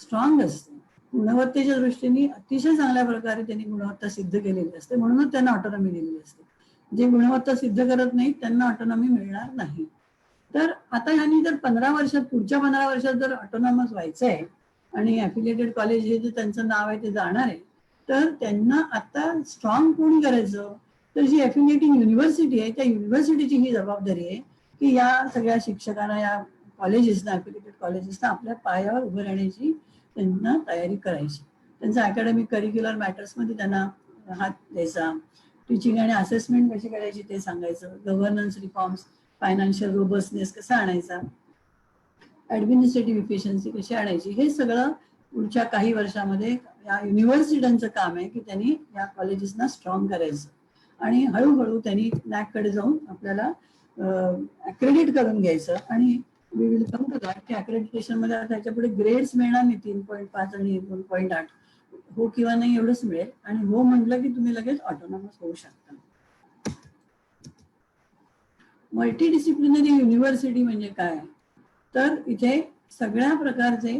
स्ट्रॉंग असतं, गुणवत्तेच्या दृष्टीने अतिशय चांगल्या प्रकारे त्यांनी गुणवत्ता सिद्ध केलेली असते, म्हणूनच त्यांना ऑटोनॉमी दिलेली असते. जे गुणवत्ता सिद्ध करत नाहीत त्यांना ऑटोनॉमी मिळणार नाही. तर आता ह्यांनी जर 15 वर्षात, पुढच्या 15 वर्षात जर ऑटोनॉमस व्हायचंय आणि ॲफिलिएटेड कॉलेज हे जे त्यांचं नाव आहे ते जाणार आहे, तर त्यांना आता स्ट्रॉंग कोणी करायचं, तर जी ॲफिलिएटिंग युनिव्हर्सिटी आहे त्या युनिव्हर्सिटीची ही जबाबदारी आहे की या सगळ्या शिक्षकांना, या कॉलेजेसना, ॲफिलिएटेड कॉलेजेसना आपल्या पायावर उभं राहण्याची त्यांना तयारी करायची. त्यांचं अकॅडमिक करिक्युलर मॅटर्समध्ये त्यांना हात द्यायचा, टीचिंग आणि असेसमेंट कशी करायची ते सांगायचं, गव्हर्नन्स रिफॉर्म्स, फायनान्शियल रोबस्टनेस कसा आणायचा, ॲडमिनिस्ट्रेटिव्ह इफिशियन्सी कशी आणायची, हे सगळं पुढच्या काही वर्षामध्ये या युनिव्हर्सिट्यांचं काम आहे की त्यांनी या कॉलेजेसना स्ट्रॉंग करायचं. आणि हळूहळू त्यांनी नॅककडे जाऊन आपल्याला अक्रेडिट करून घ्यायचं. आणि we will come to that की अक्रेडिटेशनमध्ये त्याच्या पुढे ग्रेड्स मिळणार नाही 3.5 आणि 2.8, हो किंवा नाही एवढंच मिळेल. आणि हो म्हटलं की तुम्ही लगेच ऑटोनॉमस होऊ शकता. मल्टीडिसिप्लिनरी युनिव्हर्सिटी म्हणजे काय, तर इथे सगळ्या प्रकारचे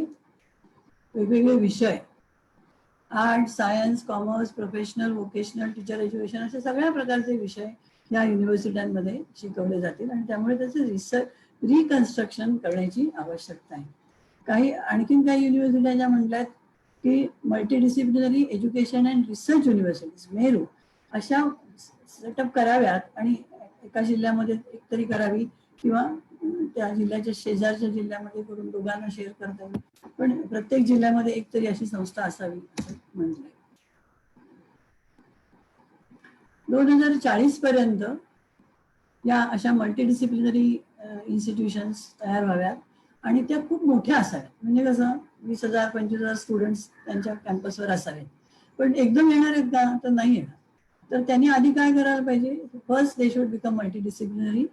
वेगवेगळे विषय, art, science, commerce, professional, vocational, teacher education, असे सगळ्या प्रकारचे विषय या युनिव्हर्सिट्यांमध्ये शिकवले जातील. आणि त्यामुळे त्याचं रिकन्स्ट्रक्शन करण्याची आवश्यकता आहे. आणखीन काही युनिव्हर्सिट्या ज्या म्हटल्यात की multidisciplinary education and research universities, Meru, अशा सेटअप कराव्यात. आणि एका जिल्ह्यामध्ये एकतरी करावी किंवा त्या जिल्ह्याच्या शेजारच्या जिल्ह्यामध्ये करून दोघांना शेअर करता येईल, पण प्रत्येक जिल्ह्यामध्ये एकतरी अशी संस्था असावी असं म्हटलंय. 2040 पर्यंत या अशा मल्टीडिसिप्लिनरी इन्स्टिट्यूशन्स तयार व्हाव्यात आणि त्या खूप मोठ्या असाव्यात. म्हणजे कसं 20,000-25,000 स्टुडंट्स त्यांच्या कॅम्पसवर असावेत. पण एकदम येणार आहेत का, तर नाही येणार. तर त्यांनी आधी काय करायला पाहिजे, first they should become multidisciplinary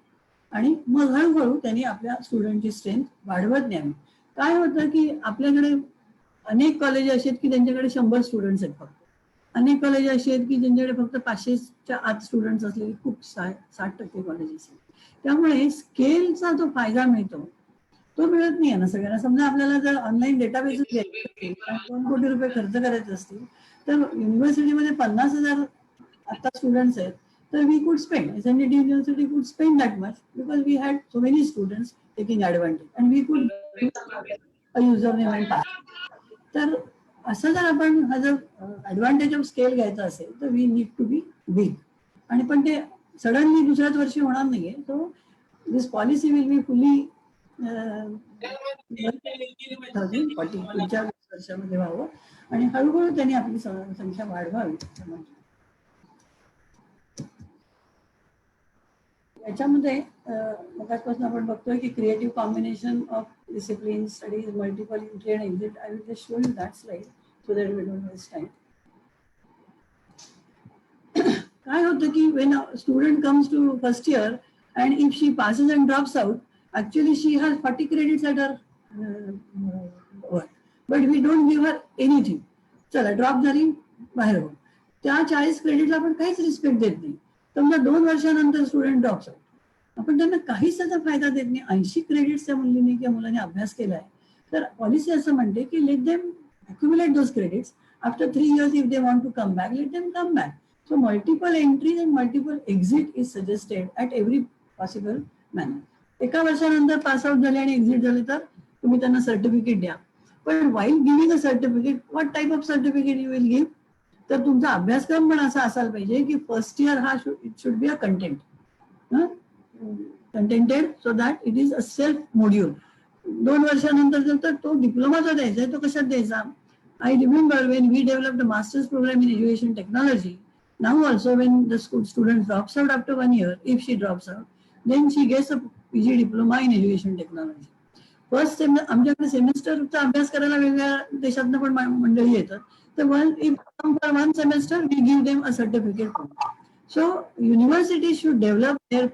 आणि मग हळूहळू त्यांनी आपल्या स्टुडंटची स्ट्रेंथ वाढवत न्यावी. काय होतं की आपल्याकडे अनेक कॉलेज अशी आहेत की त्यांच्याकडे 100 स्टुडंट्स आहेत फक्त. अनेक कॉलेज अशी आहेत की ज्यांच्याकडे फक्त 500च्या आत स्टुडंट्स असलेले खूप 60% कॉलेजेस आहेत. त्यामुळे स्केलचा जो फायदा मिळतो तो मिळत नाही ना सगळ्यांना. समजा आपल्याला जर ऑनलाईन डेटाबेस घ्यायचे असतील, 2 कोटी रुपये खर्च करायचे असतील, तर युनिव्हर्सिटीमध्ये 50,000 आता स्टुडंट्स आहेत, तर we could spend, SNDT university could spend that much because we had so many students taking advantage and we could user name and password. तर असं जर आपण हा जर ॲडव्हान्टेज ऑफ स्केल घ्यायचा असेल तर we need to be big. आणि पण ते सडनली दुसऱ्याच वर्षी होणार नाहीये. So this policy will be fully पुढच्या वर्षामध्ये व्हावं आणि हळूहळू त्यांनी आपली संख्या वाढवावी. याच्यामध्ये मगाचपासून आपण बघतोय की creative combination of discipline studies, multiple entry and exit. I will just show you that slide so that we don't waste time. काय होतं की when a student comes to first year and if she passes and drops out, actually she has 40 credits at her work, but we don't give her anything. चला drop झाली बाहेर हो, त्या 40 क्रेडिटला आपण काहीच रिस्पेक्ट देत नाही. समजा 2 वर्षानंतर स्टुडंट ड्रॉप्स आउट, आपण त्यांना काहीच त्याचा फायदा देत नाही. 80 क्रेडिट्स त्या मुलीने किंवा मुलाने अभ्यास केलाय, तर पॉलिसी असं म्हणते की let them accumulate those credits. After 3 years, if they want to come back, let them come back. So multiple entries and multiple exit is suggested at every possible manner. एका वर्षानंतर पास आउट झाले आणि exit झाले तर तुम्ही त्यांना certificate द्या. पण while giving a certificate, what type of certificate you will give, तर तुमचा अभ्यासक्रम पण असा असायला पाहिजे की फर्स्ट इयर हा it should be a content, contented, so that it is a self module. 2 वर्षानंतर जर तर तो डिप्लोमाचा द्यायचा आहे, तो कशात द्यायचा. I remember when we developed a master's program in education technology. Now also when the student drops out after 1 year, if she drops out, then she gets a PG diploma in education technology. First आमच्याकडे सेमेस्टरचा अभ्यास करायला वेगळ्या देशातनं पण मंडळी येतात, तर for 1 semester we give them a certificate. So university should develop their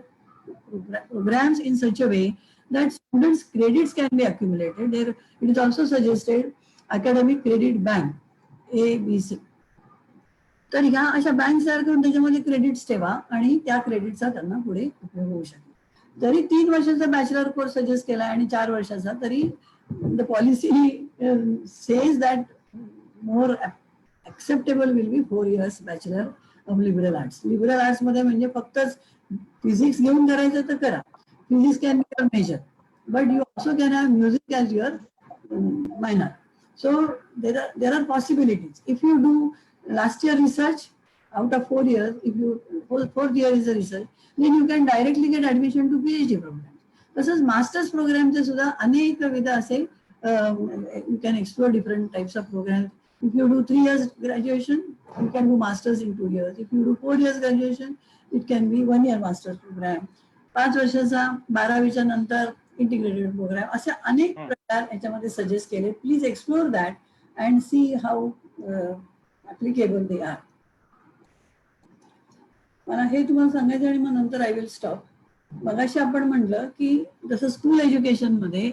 programs in such a way that students' credits can be accumulated. There, it is also suggested academic credit bank ABC. तर ह्या अशा bank तयार करून त्याच्यामध्ये credits ठेवा आणि त्या क्रेडिटचा त्यांना पुढे उपयोग होऊ शकेल. जरी 3 वर्षाचा बॅचलर कोर्स सजेस्ट केला आणि 4 वर्षाचा, तरी the policy says that more acceptable will be 4 years bachelor of liberal arts. Liberal arts मध्ये म्हणजे फक्तच फिजिक्स घेऊन करायचं तर करा, physics can be your major, but you also can have music as your minor. So there are possibilities. If you do last year research, out of 4 years, if you fourth year is a research, then you can directly get admission to PhD program. तसंच masters प्रोग्रामचे सुद्धा अनेक विध असे you can explore different types of programs. If you do 3 years graduation, you can do masters in 2 years. If you do 4 years graduation, it can be 1 year master's program. 5 वर्षाचा 12वीच्या नंतर integrated programme, असे अनेक प्रकार याच्यामध्ये suggest केले. Please explore that and see how applicable they are. मला हे तुम्हाला सांगायचं आणि मग नंतर आय विल स्टॉप. मगाशी आपण म्हटलं की जसं स्कूल एज्युकेशन मध्ये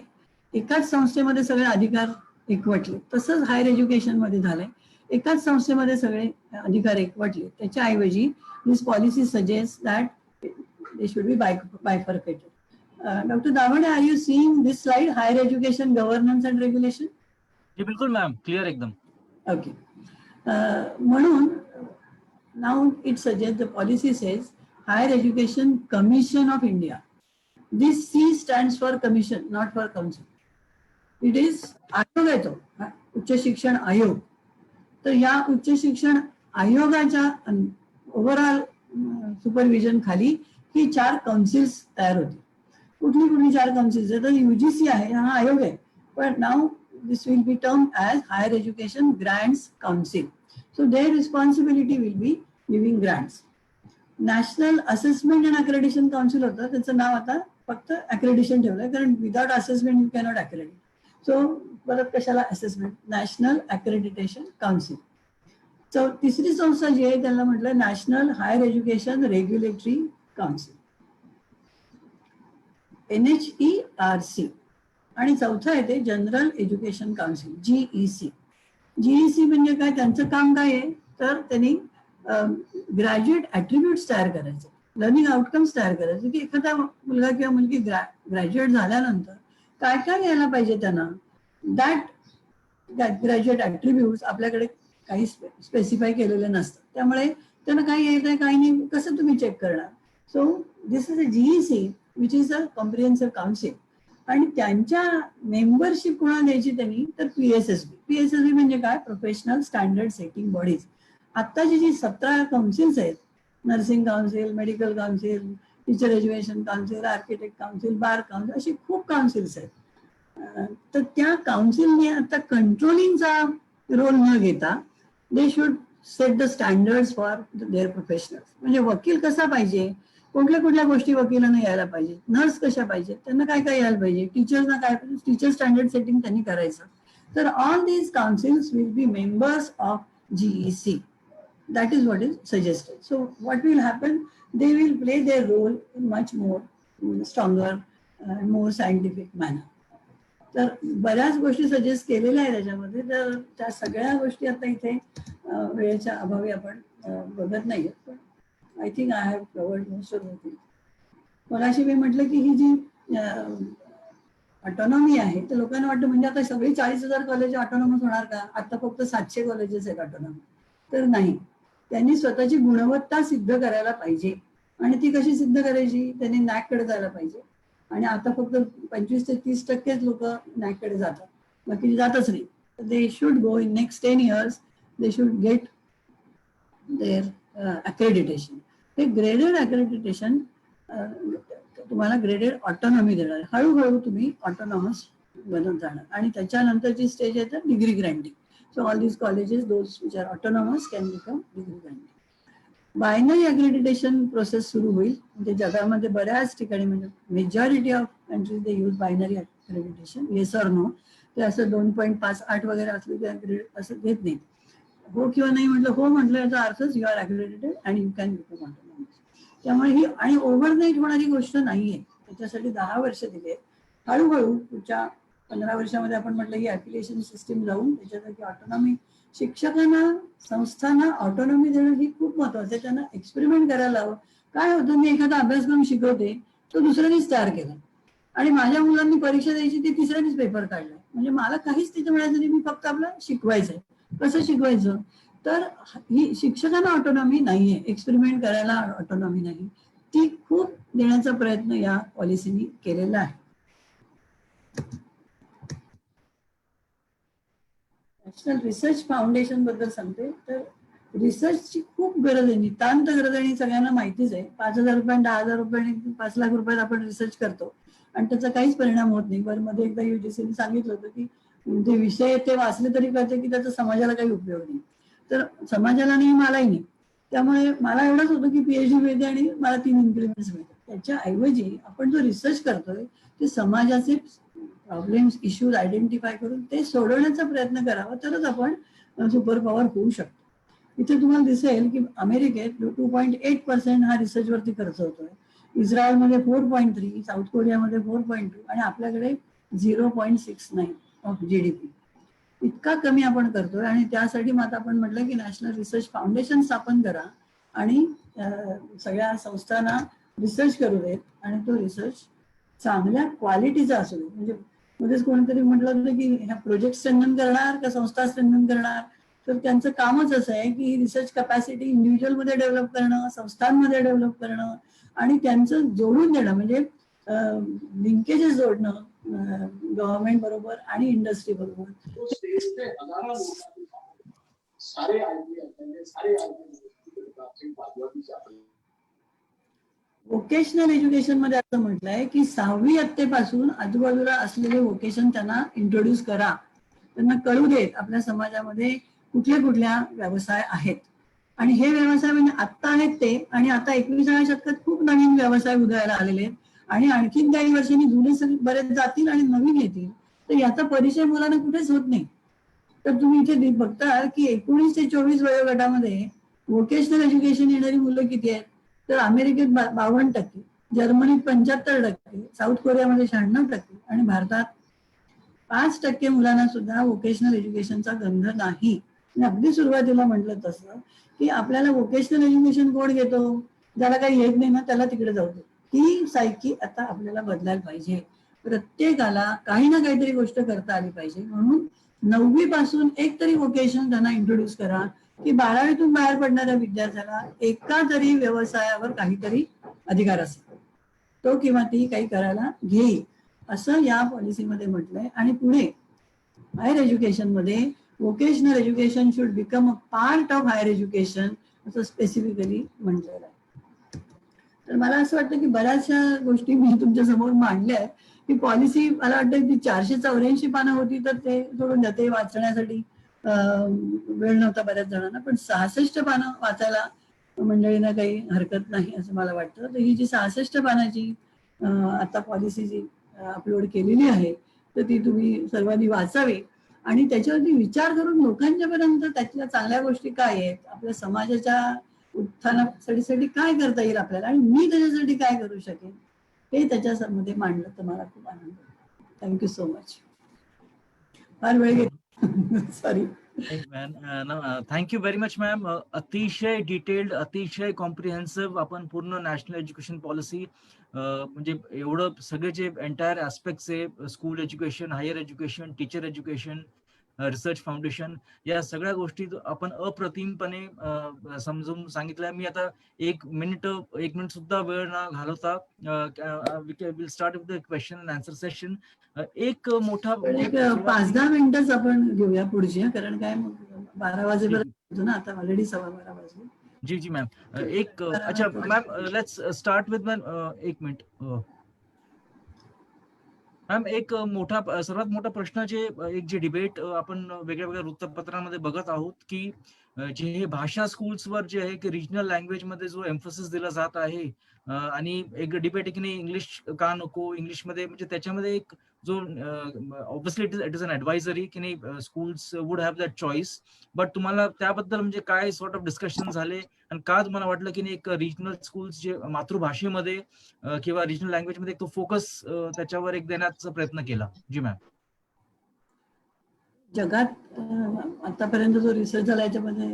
एकाच संस्थेमध्ये सगळे अधिकार एकवटले, तसंच हायर एज्युकेशन मध्ये झालंय. एकाच संस्थेमध्ये सगळे अधिकार एकवटले. त्याच्याऐवजी this policy suggest that they should be bifurcated. Dr. Davade, are you seeing this slide, higher education governance and regulation? जी बिल्कुल मॅम, क्लिअर एकदम. Okay. म्हणून now it suggests, the policy says Higher Education Commission of India. This C stands for commission, not for council. It is आयोग आहे तो, उच्च शिक्षण आयोग. तर या उच्च शिक्षण आयोगाच्या ओव्हरऑल सुपरविजन खाली ही 4 काउन्सिल्स तयार होती. कुठली कुठली 4 काउन्सिल्स? तर UGC आहे, हा आयोग आहे, पण now this will be term as higher education grants council. So their responsibility will be giving grants. National assessment and accreditation council होतं, त्याचं नाव आता फक्त अक्रेडिशन ठेवलंय, कारण without assessment you cannot accredit. So परत कशाला असेसमेंट? National accreditation council. तिसरी संस्था जी आहे त्याला म्हटलं National Higher Education Regulatory Council, NHERC. आणि चौथं आहे ते General Education Council, GEC. GEC म्हणजे काय? त्यांचं काम काय आहे? तर त्यांनी ग्रॅज्युएट ॲट्रिब्यूट्स तयार करायचे, लर्निंग आउटकम्स तयार करायचे, की एखादा मुलगा किंवा मुलगी ग्रॅज्युएट झाल्यानंतर काय काय यायला पाहिजे त्यांना. दॅट ग्रॅज्युएट ॲट्रिब्यूट्स आपल्याकडे काही स्पेसिफाय केलेलं नसतं, त्यामुळे त्यांना काय येत आहे काही नाही, कसं तुम्ही चेक करणार. So this is a GEC which is a comprehensive council. आणि त्यांच्या मेंबरशिप कोणाला द्यायची त्यांनी? तर PSSB म्हणजे काय? Professional standard setting bodies. आत्ताची जी 17 काउन्सिल्स आहेत, nursing council, medical council, teacher education council, architect council, bar council, अशी खूप काउन्सिल्स आहेत. तर त्या काउन्सिलने आता कंट्रोलिंगचा रोल न घेता they should set the standards for their professionals. म्हणजे वकील कसा पाहिजे, कुठल्या कुठल्या गोष्टी वकिलांना यायला पाहिजे, नर्स कशा पाहिजे, त्यांना काय काय यायला पाहिजे, टीचर्सना काय पाहिजे, टीचर स्टँडर्ड सेटिंग त्यांनी करायचं. तर all these councils will be members of GEC. That is what is suggested. So what will happen? They will play their role in much more stronger, more scientific manner. तर बऱ्याच गोष्टी suggest केलेल्या आहेत त्याच्यामध्ये. तर त्या सगळ्या गोष्टी आता इथे वेळेच्या अभावी आपण बघत नाहीये, पण I think I have covered most of the thing. मगाशी मी म्हटलं की ही जी ऑटोनॉमी आहे, तर लोकांना वाटतं म्हणजे आता सगळी 40,000 कॉलेज ऑटोनॉमस होणार का? आता फक्त 700 कॉलेजेस आहेत ऑटोनॉमस. तर नाही, त्यांनी स्वतःची गुणवत्ता सिद्ध करायला पाहिजे. आणि ती कशी सिद्ध करायची? त्यांनी नॅककडे जायला पाहिजे. आणि आता फक्त 25 ते 30% लोक नॅककडे जातात, बाकी जातच नाही. They should go in next 10 years, they should get their accreditation. हे ग्रेडेड अक्रेडिटेशन तुम्हाला ग्रेडेड ऑटोनॉमी देणार. हळूहळू तुम्ही ऑटोनॉमस बनत जाणार. आणि त्याच्यानंतरची स्टेज आहे तर degree ग्रँटिंग. So all these colleges, those which are autonomous, can become degree granting. Binary accreditation process सुरू होईल. म्हणजे जगामध्ये बऱ्याच ठिकाणी, म्हणजे majority of countries they use binary accreditation, yes or no. ते असं 2.58 वगैरे असलं की असं घेत नाहीत. हो किंवा नाही म्हटलं, हो म्हटलं याचा अर्थच you are accredited and you can become autonomous. त्यामुळे ही आणि ओव्हरनाईट होणारी गोष्ट नाहीये. त्याच्यासाठी 10 वर्ष दिले. हळूहळू पुढच्या 15 वर्षामध्ये आपण म्हटलं की ऍप्लिकेशन सिस्टीम लावून त्याच्यासाठी ऑटोनॉमी, शिक्षकांना संस्थांना ऑटोनॉमी देणं ही खूप महत्वाचं आहे. त्यांना एक्सपेरिमेंट करायला हवं. काय होतं, मी एखादा अभ्यासक्रम शिकवते, तो दुसऱ्यानेच तयार केला आणि माझ्या मुलांनी परीक्षा द्यायची, ती तिसऱ्यानेच पेपर काढलाय. म्हणजे मला काहीच तिथे मिळायचं नाही, मी फक्त आपलं शिकवायचंय. कसं शिकवायचं? तर ही शिक्षकांना ऑटोनॉमी नाहीये, एक्सपेरिमेंट करायला ऑटोनॉमी नाही. ती खूप देण्याचा प्रयत्न या पॉलिसीनी केलेला आहे. नॅशनल रिसर्च फाउंडेशन बद्दल सांगते. तर रिसर्चची खूप गरज आहे, नितांत गरज आहे आणि सगळ्यांना माहितीच आहे. 5,000 रुपये 10,000 रुपये 5 लाख रुपयात आपण रिसर्च करतो आणि त्याचा काहीच परिणाम होत नाही. बरं, मध्ये एकदा UGCने सांगितलं होतं की जे विषय ते वाचले तरी कळते की त्याचा समाजाला काही उपयोग नाही. तर समाजाला नाही, मलाही नाही. त्यामुळे मला एवढंच होतं की PhD मिळते आणि मला 3 इन्क्रीमेंट्स मिळतात. त्याच्याऐवजी आपण जो रिसर्च करतोय ते समाजाचे प्रॉब्लेम्स, इश्यूज आयडेंटिफाय करून ते सोडवण्याचा प्रयत्न करावा, तरच आपण सुपर पॉवर होऊ शकतो. इथे तुम्हाला दिसेल की अमेरिकेत 2.8% हा रिसर्चवरती खर्च होतोय, इस्रायलमध्ये 4.3, साऊथ कोरियामध्ये 4.2 आणि आपल्याकडे 0.69 ऑफ GDP. इतका कमी आपण करतोय आणि त्यासाठी मग आता आपण म्हटलं की नॅशनल रिसर्च फाउंडेशन स्थापन करा आणि सगळ्या संस्थांना रिसर्च करू देत आणि तो रिसर्च चांगल्या क्वालिटीचा असू दे. म्हणजे मध्येच कोणीतरी म्हटलं होतं की ह्या प्रोजेक्ट स्ट्रेंथन करणार का संस्था स्ट्रेंथन करणार, तर त्यांचं कामच असं आहे की रिसर्च कॅपॅसिटी इंडिव्हिज्युअलमध्ये डेव्हलप करणं, संस्थांमध्ये डेव्हलप करणं आणि त्यांचं जोडून देणं, म्हणजे लिंकेजेस जोडणं गव्हर्नमेंट बरोबर आणि इंडस्ट्री बरोबर. व्होकेशनल एज्युकेशन मध्ये असं म्हटलंय की 6वी इयत्तेपासून आजूबाजूला असलेले व्होकेशन त्यांना इंट्रोड्यूस करा, त्यांना कळू देत आपल्या समाजामध्ये कुठल्या कुठल्या व्यवसाय आहेत. आणि हे व्यवसाय म्हणजे आत्ता आहेत ते, आणि आता 21व्या शतकात खूप नवीन व्यवसाय उदयाला आलेले आहेत आणि आणखीन काही वर्षांनी जुने बरेच जातील आणि नवीन येतील. तर याचा परिचय मुलांना कुठेच होत नाही. तर तुम्ही इथे बघता की 19 ते 24 वयोगटामध्ये व्होकेशनल एज्युकेशन येणारी मुलं किती आहेत, तर अमेरिकेत 52%, जर्मनीत 75%, साऊथ कोरियामध्ये 96% आणि भारतात 5% मुलांना सुद्धा व्होकेशनल एज्युकेशनचा गंध नाही. आणि अगदी सुरुवातीला म्हटलं तसं की आपल्याला व्होकेशनल एज्युकेशन कोण घेतो, ज्याला काही येत नाही ना त्याला तिकडे जाऊ दे. ही सायकी आता आपल्याला बदलायला पाहिजे. प्रत्येकाला काही ना काहीतरी गोष्ट करता आली पाहिजे. म्हणून 9वी पासून एक तरी व्होकेशन त्यांना इंट्रोड्यूस करा की 12वीतून बाहेर पडणाऱ्या विद्यार्थ्याला एका तरी व्यवसायावर काहीतरी अधिकार असेल, तो किंवा ती काही करायला घेईल, असं या पॉलिसीमध्ये म्हटलंय. आणि पुढे हायर एज्युकेशन मध्ये vocational education should become a part of higher education असं स्पेसिफिकली म्हटलेलं आहे. तर मला असं वाटतं की बऱ्याचशा गोष्टी मी तुमच्या समोर मांडल्या आहेत. ही पॉलिसी मला वाटतं ती 484 पानं होती, तर ते सोडून द्या, ते वाचण्यासाठी वेळ नव्हता बऱ्याच जणांना. पण 66 पानं वाचायला मंडळींना काही हरकत नाही असं मला वाटतं. तर ही जी 66 पानाची आता पॉलिसी जी अपलोड केलेली आहे, तर ती तुम्ही सर्वांनी वाचावी आणि त्याच्यावरती विचार करून लोकांच्या पर्यंत त्याच्या चांगल्या गोष्टी काय आहेत, आपल्या समाजाच्या उत्थानासाठी काय करता येईल आपल्याला आणि मी त्याच्यासाठी काय करू शकेन, हे त्याच्यामध्ये मांडलं तर मला खूप आनंद होतो. Thank you so much. फार वेळ घेतला, sorry. Thank you very much ma'am. अतिशय डिटेल्ड, अतिशय कॉम्प्रिहेन्सिव्ह आपण पूर्ण नॅशनल एज्युकेशन पॉलिसी, म्हणजे एवढं सगळे जे एंटायर ऍस्पेक्ट्स आहे, school education, higher education, teacher education, research foundation, या सगळ्या गोष्टी आपण अप्रतिमपणे समजून सांगितल्या. मी आता एक मिनिट सुद्धा वेळ न घालवता will start with the question and answer session. एक मोठा 5-10 मिनिटच आपण घेऊया पुढची, कारण काय मग 12 वाजेपर्यंत ना, आता ऑलरेडी 12:15 वाजले. जी जी मॅम. एक अच्छा ma'am, let's start with ma'am, एक मिनिट मॅम. एक सर्वात मोठा प्रश्न जे डिबेट आपण वेगळ्या वेगळ्या वृत्तपत्रांमध्ये बघत आहोत की जे हे भाषा स्कूल्सवर जे आहे की रिजनल लँग्वेज मध्ये जो एम्फोसिस दिला जात आहे, आणि एक डिबेट आहे की नाही इंग्लिश का नको, इंग्लिशमध्ये, म्हणजे त्याच्यामध्ये एक जो obviously it is an advisory की नाही schools would have that choice. But तुम्हाला त्याबद्दल म्हणजे काय सॉर्ट ऑफ डिस्कशन झाले आणि का तुम्हाला वाटलं की नाही एक रिजनल स्कूल्स जे मातृभाषेमध्ये किंवा रिजनल लँग्वेज मध्ये तो फोकस त्याच्यावर एक देण्याचा प्रयत्न केला? जी मॅम. जगात आतापर्यंत जो रिसर्च झाला याच्यामध्ये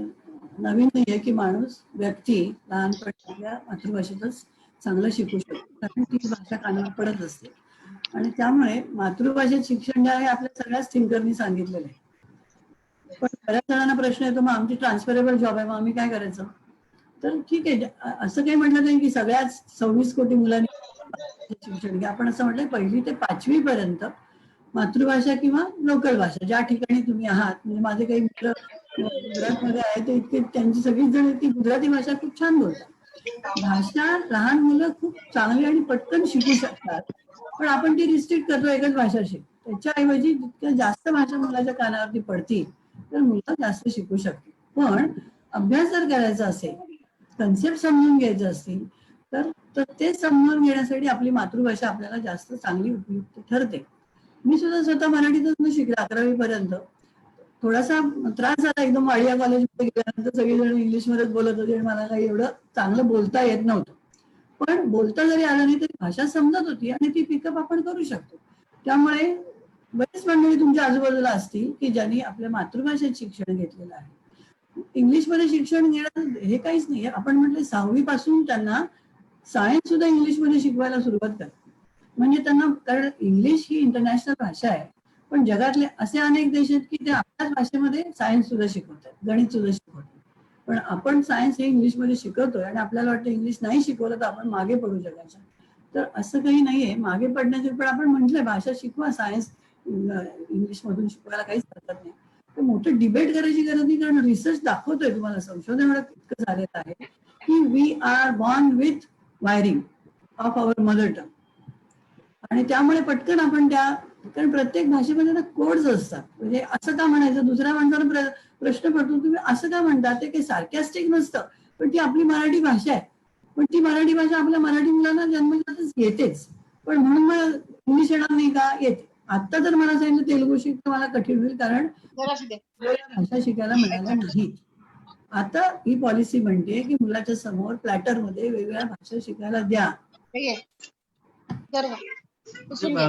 नवीन नाही आहे की माणूस, व्यक्ती लहानपणी आपल्या मातृभाषेतच चांगलं शिकू शकतो, कारण ती भाषा कानावर पडत असते. आणि त्यामुळे मातृभाषेत शिक्षण जे आहे आपल्या सगळ्याच थिंकरनी सांगितलेलं आहे. पण बऱ्याच जणांना प्रश्न येतो, मग आमची ट्रान्सफरेबल जॉब आहे, मग आम्ही काय करायचं? तर ठीक आहे, असं काही म्हटलं नाही की सगळ्याच 26 कोटी मुलांनी शिक्षण घ्या. आपण असं म्हटलंय 1ली ते 5वी पर्यंत मातृभाषा किंवा लोकल भाषा ज्या ठिकाणी तुम्ही आहात. म्हणजे माझे काही मित्र गुजरातमध्ये आहेत, ते इतके त्यांची सगळीच जण ती गुजराती भाषा खूप छान बोलतात. भाषा लहान मुलं खूप चांगली आणि पटकन शिकू शकतात, पण आपण ती रिस्ट्रिक्ट करतो एकच भाषा शिक. त्याच्याऐवजी जितक्या जास्त भाषा मुलाच्या कानावरती पडतील तर मुलं जास्त शिकू शकतील. पण अभ्यास जर करायचा असेल, कन्सेप्ट समजून घ्यायचं असतील तर ते समजून घेण्यासाठी आपली मातृभाषा आपल्याला जास्त चांगली उपयुक्त ठरते. मी सुद्धा स्वतः मराठीतून शिकले 11वी पर्यंत. थोडासा त्रास झाला एकदम वाडिया कॉलेजमध्ये गेल्यानंतर, सगळेजण इंग्लिशमध्येच बोलत होते आणि मला काही एवढं चांगलं बोलता येत नव्हतं. पण बोलता जरी आलं नाही तरी भाषा समजत होती आणि ती पिकअप आपण करू शकतो. त्यामुळे बरेच मंडळी तुमच्या आजूबाजूला असतील की ज्यांनी आपल्या मातृभाषेत शिक्षण घेतलेलं आहे. इंग्लिशमध्ये शिक्षण घेणं हे काहीच नाही. आपण म्हटलं 6वी पासून त्यांना सायन्स सुद्धा इंग्लिशमध्ये शिकवायला सुरुवात करतात. म्हणजे त्यांना, कारण इंग्लिश ही इंटरनॅशनल भाषा आहे, पण जगातले असे अनेक देश आहेत की ते आपल्याच भाषेमध्ये सायन्स सुद्धा शिकवतात, गणित सुद्धा शिकवतात. पण आपण सायन्स हे इंग्लिशमध्ये शिकवतोय आणि आपल्याला वाटतं इंग्लिश नाही शिकवलं तर आपण मागे पडू जगाच्या. तर असं काही नाहीये मागे पडण्याचे. पण आपण म्हटलंय भाषा शिकवा, सायन्स इंग्लिशमधून शिकवायला काहीच हरकत नाही. तर मोठं डिबेट करायची गरज नाही, कारण रिसर्च दाखवतोय, तुम्हाला संशोधन एवढं इतकं झालेलं आहे की we are born with wiring of our mother tongue. आणि त्यामुळे पटकन आपण त्या, कारण प्रत्येक भाषेमध्ये ना कोड्स असतात. म्हणजे असं का म्हणायचं, दुसऱ्या माणसाला प्रश्न पडतो तुम्ही असं का म्हणता, ते काही सार्कॅस्टिक नसतं, पण ती आपली मराठी भाषा आहे. पण ती मराठी भाषा आपल्या मराठी मुलांना जन्मजातच येतेच. पण म्हणून मग इंग्लिश येणार नाही का, येते. आता जर मला सांगितलं तेलुगू शिक तर मला कठीण होईल, कारण भाषा शिकायला मिळाल्या नाहीत. आता ही पॉलिसी म्हणते की मुलाच्या समोर प्लॅटरमध्ये वेगवेगळ्या भाषा शिकायला द्या.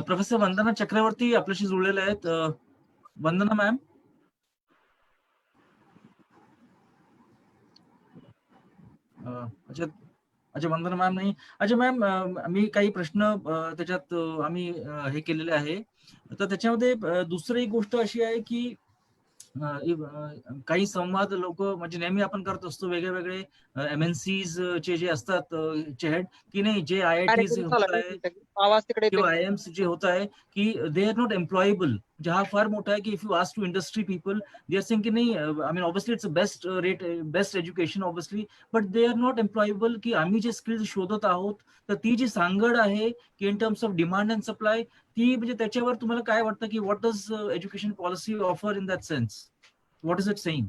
प्रोफेसर वंदना चक्रवर्ती आपल्याशी जुळलेले आहेत. वंदना मॅम. अच्छा वंदना मॅम नाही. अच्छा मॅम, मी काही प्रश्न त्याच्यात आम्ही हे केलेले आहे. तर त्याच्यामध्ये दुसरी गोष्ट अशी आहे की काही संवाद लोक म्हणजे नेहमी आपण करत असतो, वेगळे वेगळे MNCs चे जे असतात हेड की नाही, जे IITs होत आहे किंवा IIMs जे होत आहे की दे आर नॉट एम्प्लॉयबल. म्हणजे हा फार मोठा आहे की if you ask to industry people they are saying की नाही, I mean obviously it's best rate, best education obviously, but they are not employable. की आम्ही जे स्किल्स शोधत आहोत तर ती जी सांगड आहे की in terms of demand and supply, ती म्हणजे त्याच्यावर तुम्हाला काय वाटतं की what does education policy offer in that sense? What is it saying?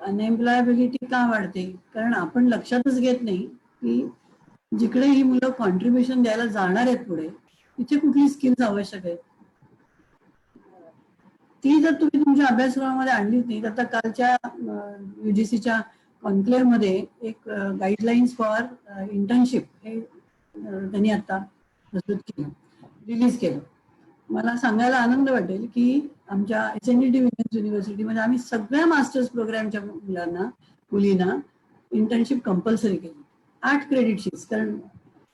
Unemployability का वाढते? कारण आपण लक्षातच घेत नाही की जिकडे ही मुलं कॉन्ट्रीब्युशन द्यायला जाणार आहेत पुढे, तिथे कुठली स्किल्स आवश्यक आहेत. ती जर तुम्ही तुमच्या अभ्यासक्रमामध्ये आणलीच नाही. आता कालच्या UGCच्या कॉन्क्लेव्ह मध्ये एक गाईडलाईन्स फॉर इंटर्नशिप हे त्यांनी आता प्रस्तुत केलं, रिलीज केलं. मला सांगायला आनंद वाटेल की आमच्या SNDT विमेन्स युनिव्हर्सिटीमध्ये आम्ही सगळ्या मास्टर्स प्रोग्रामच्या मुलींना इंटर्नशिप कंपल्सरी केली. 8 क्रेडिट शीट्स, कारण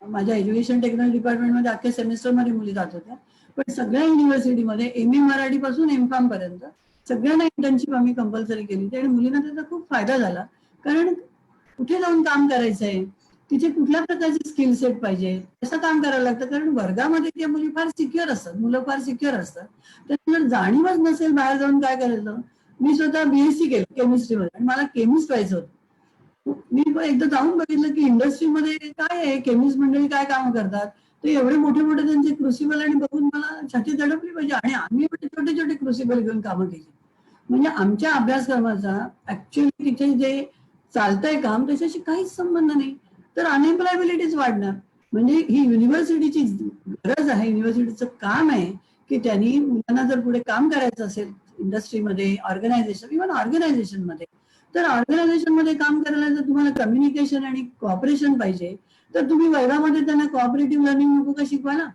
माझ्या एज्युकेशन टेक्नॉलॉजी डिपार्टमेंटमध्ये अख्ख्या सेमिस्टरमध्ये मुली जात होत्या. पण सगळ्या युनिव्हर्सिटीमध्ये MA मराठी पासून MPharm पर्यंत सगळ्यांना इंटर्नशिप आम्ही कंपल्सरी केली. आणि मुलींना त्याचा खूप फायदा झाला. कारण कुठे जाऊन काम करायचं आहे, तिथे कुठल्या प्रकारचे स्किल सेट पाहिजे, कसं काम करायला लागतं. कारण वर्गामध्ये त्या मुली फार सिक्युअर असतात, मुलं फार सिक्युअर असतात. तर जाणीवच नसेल बाहेर जाऊन काय करायचं. मी स्वतः BSc केलं केमिस्ट्रीमध्ये आणि मला केमिस्ट व्हायचं होतं. मी एकदा जाऊन बघितलं की इंडस्ट्रीमध्ये काय आहे, केमिस्ट मंडळी काय काम करतात. ते एवढे मोठे मोठे त्यांचे क्रुसिबल आणि बघून मला छाती दडपली पाहिजे. आणि आम्ही एवढे छोटे छोटे क्रुसिबल घेऊन कामं केली. म्हणजे आमच्या अभ्यासक्रमाचा ऍक्च्युअली तिथे जे चालतंय काम त्याच्याशी काहीच संबंध नाही. तर अनएम्प्लॉयबिलिटीच वाढणार. म्हणजे ही युनिव्हर्सिटीची गरज आहे, युनिव्हर्सिटीचं काम आहे की त्यांनी मुलांना जर पुढे काम करायचं असेल इंडस्ट्रीमध्ये, इव्हन ऑर्गनायझेशनमध्ये, तर ऑर्गनायझेशनमध्ये काम करायला जर तुम्हाला कम्युनिकेशन आणि कोऑपरेशन पाहिजे तर तुम्ही वर्गामध्ये त्यांना कोऑपरेटिव्ह लर्निंग नको का शिकवायला,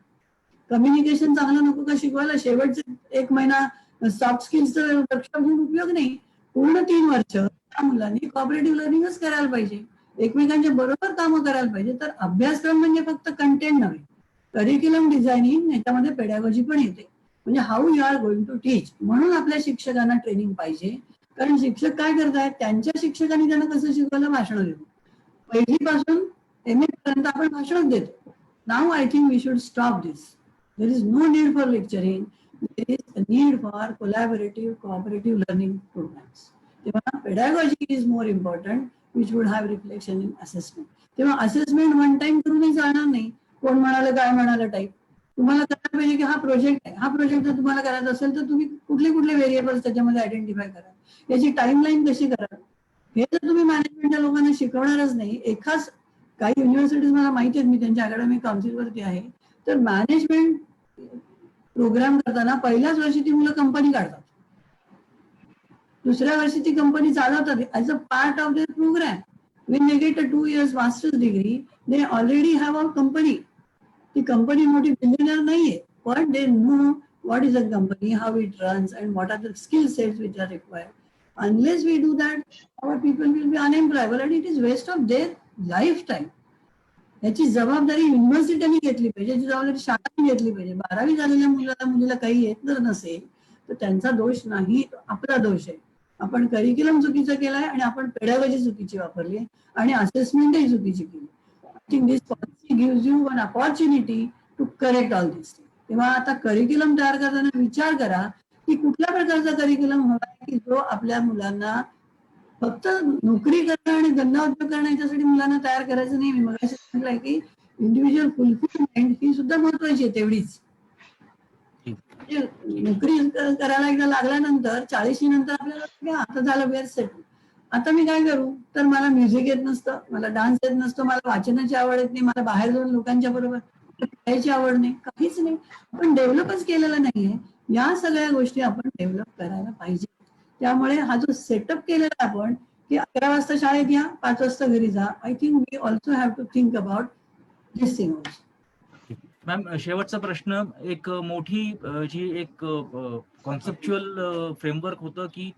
कम्युनिकेशन चांगलं नको का शिकवायला. शेवटचे 1 महिना सॉफ्ट स्किल्सचं वर्कशॉप घेऊन उपयोग नाही. पूर्ण 3 वर्ष त्या मुलांनी कोऑपरेटिव्ह लर्निंगच करायला पाहिजे, एकमेकांच्या बरोबर कामं करायला पाहिजे. तर अभ्यासक्रम म्हणजे फक्त कंटेंट नव्हे, करिक्युलम डिझायनिंग याच्यामध्ये पेडॅगॉजी पण येते. म्हणजे how you are going to teach. म्हणून आपल्या शिक्षकांना ट्रेनिंग पाहिजे. कारण शिक्षक काय करतायत, त्यांच्या शिक्षकांनी त्यांना कसं शिकवलं, भाषण देतो. पहिलीपासून MA पर्यंत आपण भाषणच देतो. Now I think we should stop this. There is no need for lecturing. There is a need for collaborative, cooperative learning programs. तेव्हा pedagogy is more important, which would have reflection in assessment. तेव्हा assessment one time करूनही चालणार नाही. कोण म्हणालं काय म्हणालं type. तुम्हाला करायला पाहिजे की हा प्रोजेक्ट आहे, हा प्रोजेक्ट जर तुम्हाला करायचा असेल तर तुम्ही कुठले कुठले व्हेरिएबल्स त्याच्यामध्ये आयडेंटिफाय करा, याची टाइमलाईन कशी करा. हे जर तुम्ही मॅनेजमेंटच्या लोकांना शिकवणारच नाही. एकाच काही युनिव्हर्सिटीज मला माहिती आहेत, मी त्यांच्या अकॅडमिक काउन्सिलवरती आहे, तर मॅनेजमेंट प्रोग्राम करताना पहिल्याच वर्षी ती मुलं कंपनी काढतात, दुसऱ्या वर्षी ती कंपनी चालवतात as a part of their program. when they get a 2 years master's degree, they already have a company. ती कंपनी मोठी बिल्डिंगर नाहीये, but they know what is a company, how it runs, and what are the skill sets which are required. Unless we do that, our people will be unemployable and it is waste of their lifetime. याची जबाबदारी युनिव्हर्सिटीने घेतली पाहिजे, याची जबाबदारी शाळांनी घेतली पाहिजे. 12वी झालेल्या मुलीला काही येत जर नसेल तर त्यांचा दोष नाही, आपला दोष आहे. आपण करिक्युलम चुकीचं केलाय आणि आपण पेडॅगॉजी चुकीची वापरली आणि असेसमेंटही चुकीची केली. I think this policy gives you one opportunity to correct all this. तेव्हा आता करिक्युलम तयार करताना विचार करा की कुठल्या प्रकारचा करिक्युलम हवा की जो आपल्या मुलांना फक्त नोकरी करणं आणि धंदा उद्योग करणं याच्यासाठी मुलांना तयार करायचं नाही. मी मगाशी म्हटलंय की इंडिव्हिज्युअल फुलफिलमेंट ही सुद्धा महत्वाची आहे तेवढीच. नोकरी करायला एकदा लागल्यानंतर 40 नंतर आपल्याला आता झालं वेअर सेटल, आता मी काय करू, तर मला म्युझिक येत नसतं, मला डान्स येत नसतो, मला वाचनाची आवड येत नाही, मला बाहेर जाऊन लोकांच्या बरोबर खेळायची आवड नाही, काहीच नाही. आपण डेव्हलपच केलेलं नाहीये. या सगळ्या गोष्टी आपण डेव्हलप करायला पाहिजे. त्यामुळे हा जो सेटअप केलेला आपण की 11 वाजता शाळेत या, 5 वाजता घरी जा, I think we also have to think about this thing also. Ma'am, शेवटचा प्रश्न, एक मोठी जी एक कॉन्सेप्च्युअल फ्रेमवर्क होतं की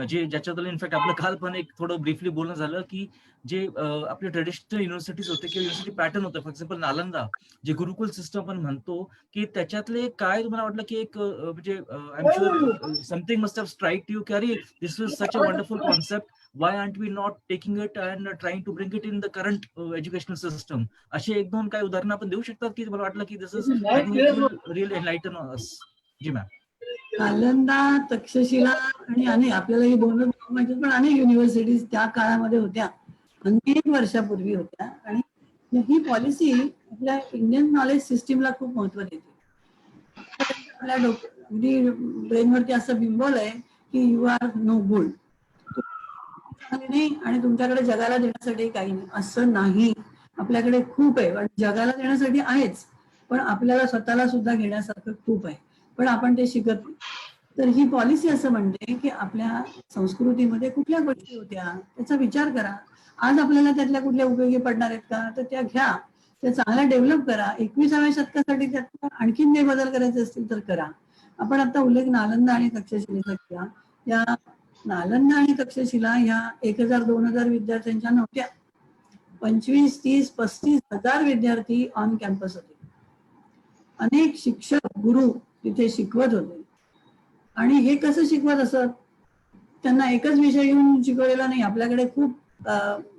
जे ज्याच्यातलं इनफॅक्ट आपलं काल पण एक थोडं ब्रीफली बोलणं झालं की जे आपले ट्रेडिशनल युनिव्हर्सिटीज होते किंवा युनिव्हर्सिटी पॅटर्न होतं, फॉर एक्झाम्पल नालंदा जे गुरुकुल सिस्टम आपण म्हणतो, की त्याच्यातले काय तुम्हाला वाटलं की एक म्हणजे I am sure something must have strike you की अरे this is such a wonderful concept, why aren't we not taking it and trying to bring it in the current educational system? असे एक दोन काही उदाहरणं आपण देऊ शकतात की मला वाटलं की this is real enlighten us. जी मॅम. नालंदा, तक्षशिला आणि अनेक, आपल्याला ही दोन माहिती पण अनेक युनिव्हर्सिटीज त्या काळामध्ये होत्या, अनेक वर्षापूर्वी होत्या. आणि ही पॉलिसी आपल्या इंडियन नॉलेज सिस्टीमला खूप महत्व देते. आपल्या अगदी ब्रेनवरती असं बिंबवलंय की यू आर नो गुड, नाही, आणि तुमच्याकडे जगाला देण्यासाठी काही नाही, असं नाही. आपल्याकडे खूप आहे आणि जगाला देण्यासाठी आहेच, पण आपल्याला स्वतःला सुद्धा घेण्यासारखं खूप आहे, पण आपण ते शिकत नाही. तर ही पॉलिसी असं म्हणते की आपल्या संस्कृतीमध्ये कुठल्या गोष्टी होत्या त्याचा विचार करा. आज आपल्याला त्यातल्या कुठल्या उपयोगी पडणार आहेत का, तर त्या घ्या, त्या चांगल्या डेव्हलप करा. 21व्या शतकासाठी त्यात आणखीन काही बदल करायचे असतील तर करा. आपण आता उल्लेख नालंदा आणि तक्षशिलेचा केला. या नालंदा आणि तक्षशिला ह्या 1000-2000 विद्यार्थ्यांच्या नव्हत्या. 25, 30, 35 हजार विद्यार्थी ऑन कॅम्पस होते. अनेक शिक्षक, गुरु तिथे शिकवत होते. आणि हे कसं शिकवत असत, त्यांना एकच विषय घेऊन शिकवलेला नाही. आपल्याकडे खूप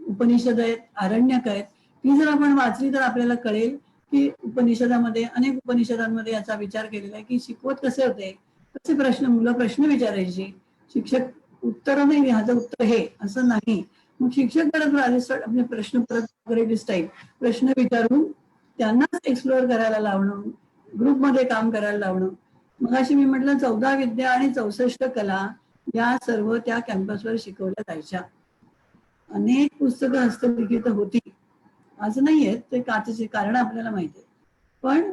उपनिषद आहेत, आरण्यक आहेत. ती जर आपण वाचली तर आपल्याला कळेल की उपनिषदामध्ये, अनेक उपनिषदांमध्ये याचा विचार केलेला आहे की शिकवत कसे होते, कसे प्रश्न, मुलं प्रश्न विचारायची, शिक्षक उत्तर नाही, ह्याचं उत्तर हे असं नाही. मग शिक्षक परत आपले प्रश्न परत वगैरे टाईप प्रश्न विचारून त्यांनाच एक्सप्लोअर करायला लावणं, ग्रुपमध्ये काम करायला लावणं. मग अशी मी म्हटलं 14 विद्या आणि 64 कला या सर्व त्या कॅम्पसवर शिकवल्या जायच्या. अनेक पुस्तकं हस्तलिखित होती, आज नाही आहेत, ते काचेचे कारण आपल्याला माहिती आहे. पण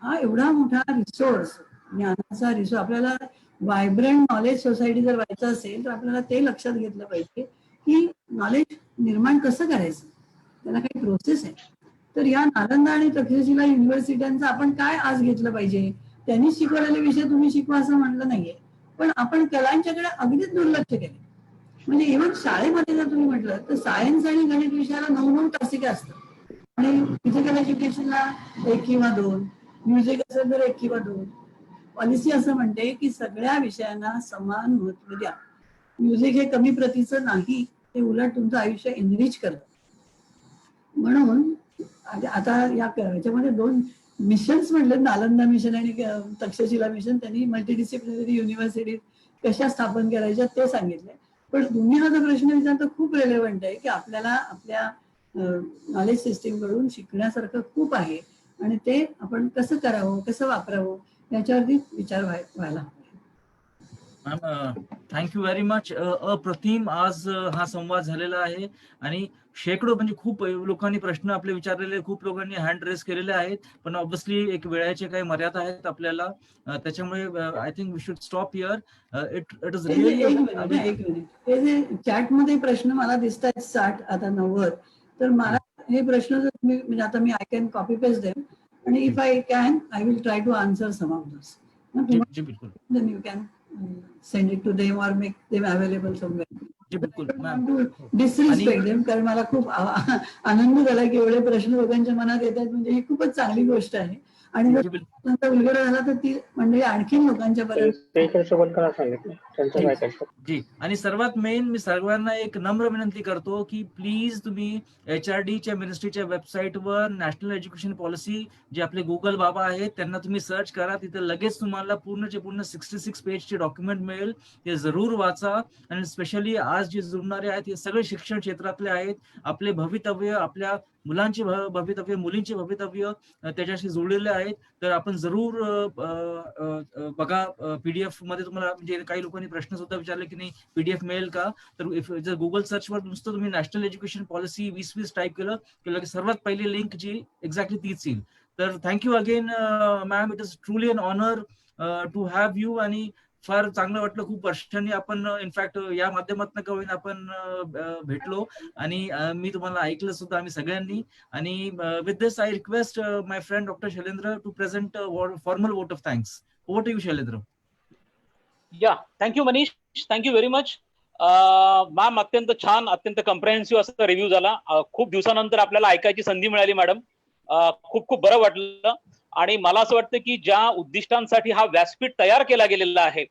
हा एवढा मोठा रिसोर्स, ज्ञानाचा रिसोर्स, आपल्याला व्हायब्रंट नॉलेज सोसायटी जर व्हायचं असेल तर आपल्याला ते लक्षात घेतलं पाहिजे की नॉलेज निर्माण कसं करायचं, त्याला काही प्रोसेस आहे. तर या नालंदा आणि तक्षशिला युनिव्हर्सिट्यांचं आपण काय आज घेतलं पाहिजे. त्यांनी शिकवलेले विषय तुम्ही शिकवा असं म्हणलं नाहीये, पण आपण कलांच्याकडे अगदीच दुर्लक्ष केले. म्हणजे इव्हन शाळेमध्ये जर तुम्ही म्हटलं तर सायन्स आणि गणित विषयाला 9-9 तासिका असतात आणि फिजिकल एज्युकेशनला 1 किंवा 2, म्युझिक असेल तर 1 किंवा 2. पॉलिसी असं म्हणते की सगळ्या विषयांना समान महत्व द्या. म्युझिक हे कमी प्रतीचं नाही, ते उलट तुमचं आयुष्य एनरिच करतं. म्हणून आता याच्यामध्ये 2 मिशन्स म्हटलं, नालंदा मिशन आणि तक्षशिला मिशन, त्यांनी मल्टीडिसिप्लिनरी युनिव्हर्सिटी कशा स्थापन करायच्या ते सांगितले. पण तुम्ही हा जो प्रश्न विचारता खूप रेलेव्हंट आहे, की आपल्याला आपल्या नॉलेज सिस्टीम कडून शिकण्यासारखं खूप आहे आणि ते आपण कसं करावं, कसं वापरावं याच्यावरती विचार व्हायला. Ma'am thank you very much. अप्रतिम आज हा संवाद झालेला आहे आणि शेकडो म्हणजे खूप लोकांनी प्रश्न आपले विचारलेले, खूप लोकांनी हँड रेस केलेले आहेत, पण ऑब्व्हियसली एक वेळेचे काही मर्यादा आहेत आपल्याला, त्याच्यामुळे I think we should stop here. It is really. एक मिनिट, हे जे चॅटमध्ये प्रश्न मला दिसत आहेत 60 आता 90, तर मला हे प्रश्न जर तुम्ही म्हणजे आता मी I can copy paste them आणि if I can I will try to answer some of those. जी बिलकुल. Then you can send it to them or make them available somewhere. जी बिलकुल मॅम. डिसरिस्पेक्ट देम, कारण मला खूप आनंद झाला की एवढे प्रश्न लोकांच्या मनात येतात, म्हणजे ही खूपच चांगली गोष्ट आहे. आणि जर त्यांचा उलगडा झाला तर ती म्हणजे आणखीन लोकांच्या जी. आणि सर्वात मेन मी सर्वांना एक नम्र विनंती करतो की प्लीज तुम्ही HRDच्या मिनिस्ट्रीच्या वेबसाईटवर नॅशनल एज्युकेशन पॉलिसी जे आपले गुगल बाबा आहेत त्यांना तुम्ही सर्च करा. तिथे लगेच तुम्हाला पूर्णचे पूर्ण 66 पेजचे डॉक्युमेंट मिळेल. ते जरूर वाचा. आणि स्पेशली आज जे जुळणारे आहेत हे सगळे शिक्षण क्षेत्रातले आहेत. आपले भवितव्य, आपल्या मुलांचे भवितव्य, मुलींचे भवितव्य त्याच्याशी जुळलेले आहेत. तर आपण जरूर बघा. PDF मध्ये तुम्हाला म्हणजे काही लोकांनी प्रश्न सुद्धा विचारले की नाही PDF मिळेल का, तर जर गुगल सर्चवर नुसतं तुम्ही नॅशनल एज्युकेशन पॉलिसी 2020 टाईप केलं की सर्वात पहिली लिंक जी एक्झॅक्टली तीच येईल. तर thank you again ma'am. It is truly an honour to have you. आणि फार चांगलं वाटलं. खूप वर्षांनी आपण इनफॅक्ट या माध्यमातून का होईना आपण भेटलो आणि मी तुम्हाला ऐकलं सुद्धा आम्ही सगळ्यांनी. आणि with this I request my friend doctor Shailendra to present formal vote of thanks. Over to you Shailendra. या thank you Manish, thank you very much. Ma'am अत्यंत छान, अत्यंत कम्प्रेहेन्सिव्ह असा रिव्ह्यू झाला. खूप दिवसानंतर आपल्याला ऐकायची संधी मिळाली मॅडम. खूप खूप बरं वाटलं. आणि मला असं वाटतं की ज्या उद्दिष्टांसाठी हा व्यासपीठ तयार केला गेलेला आहे,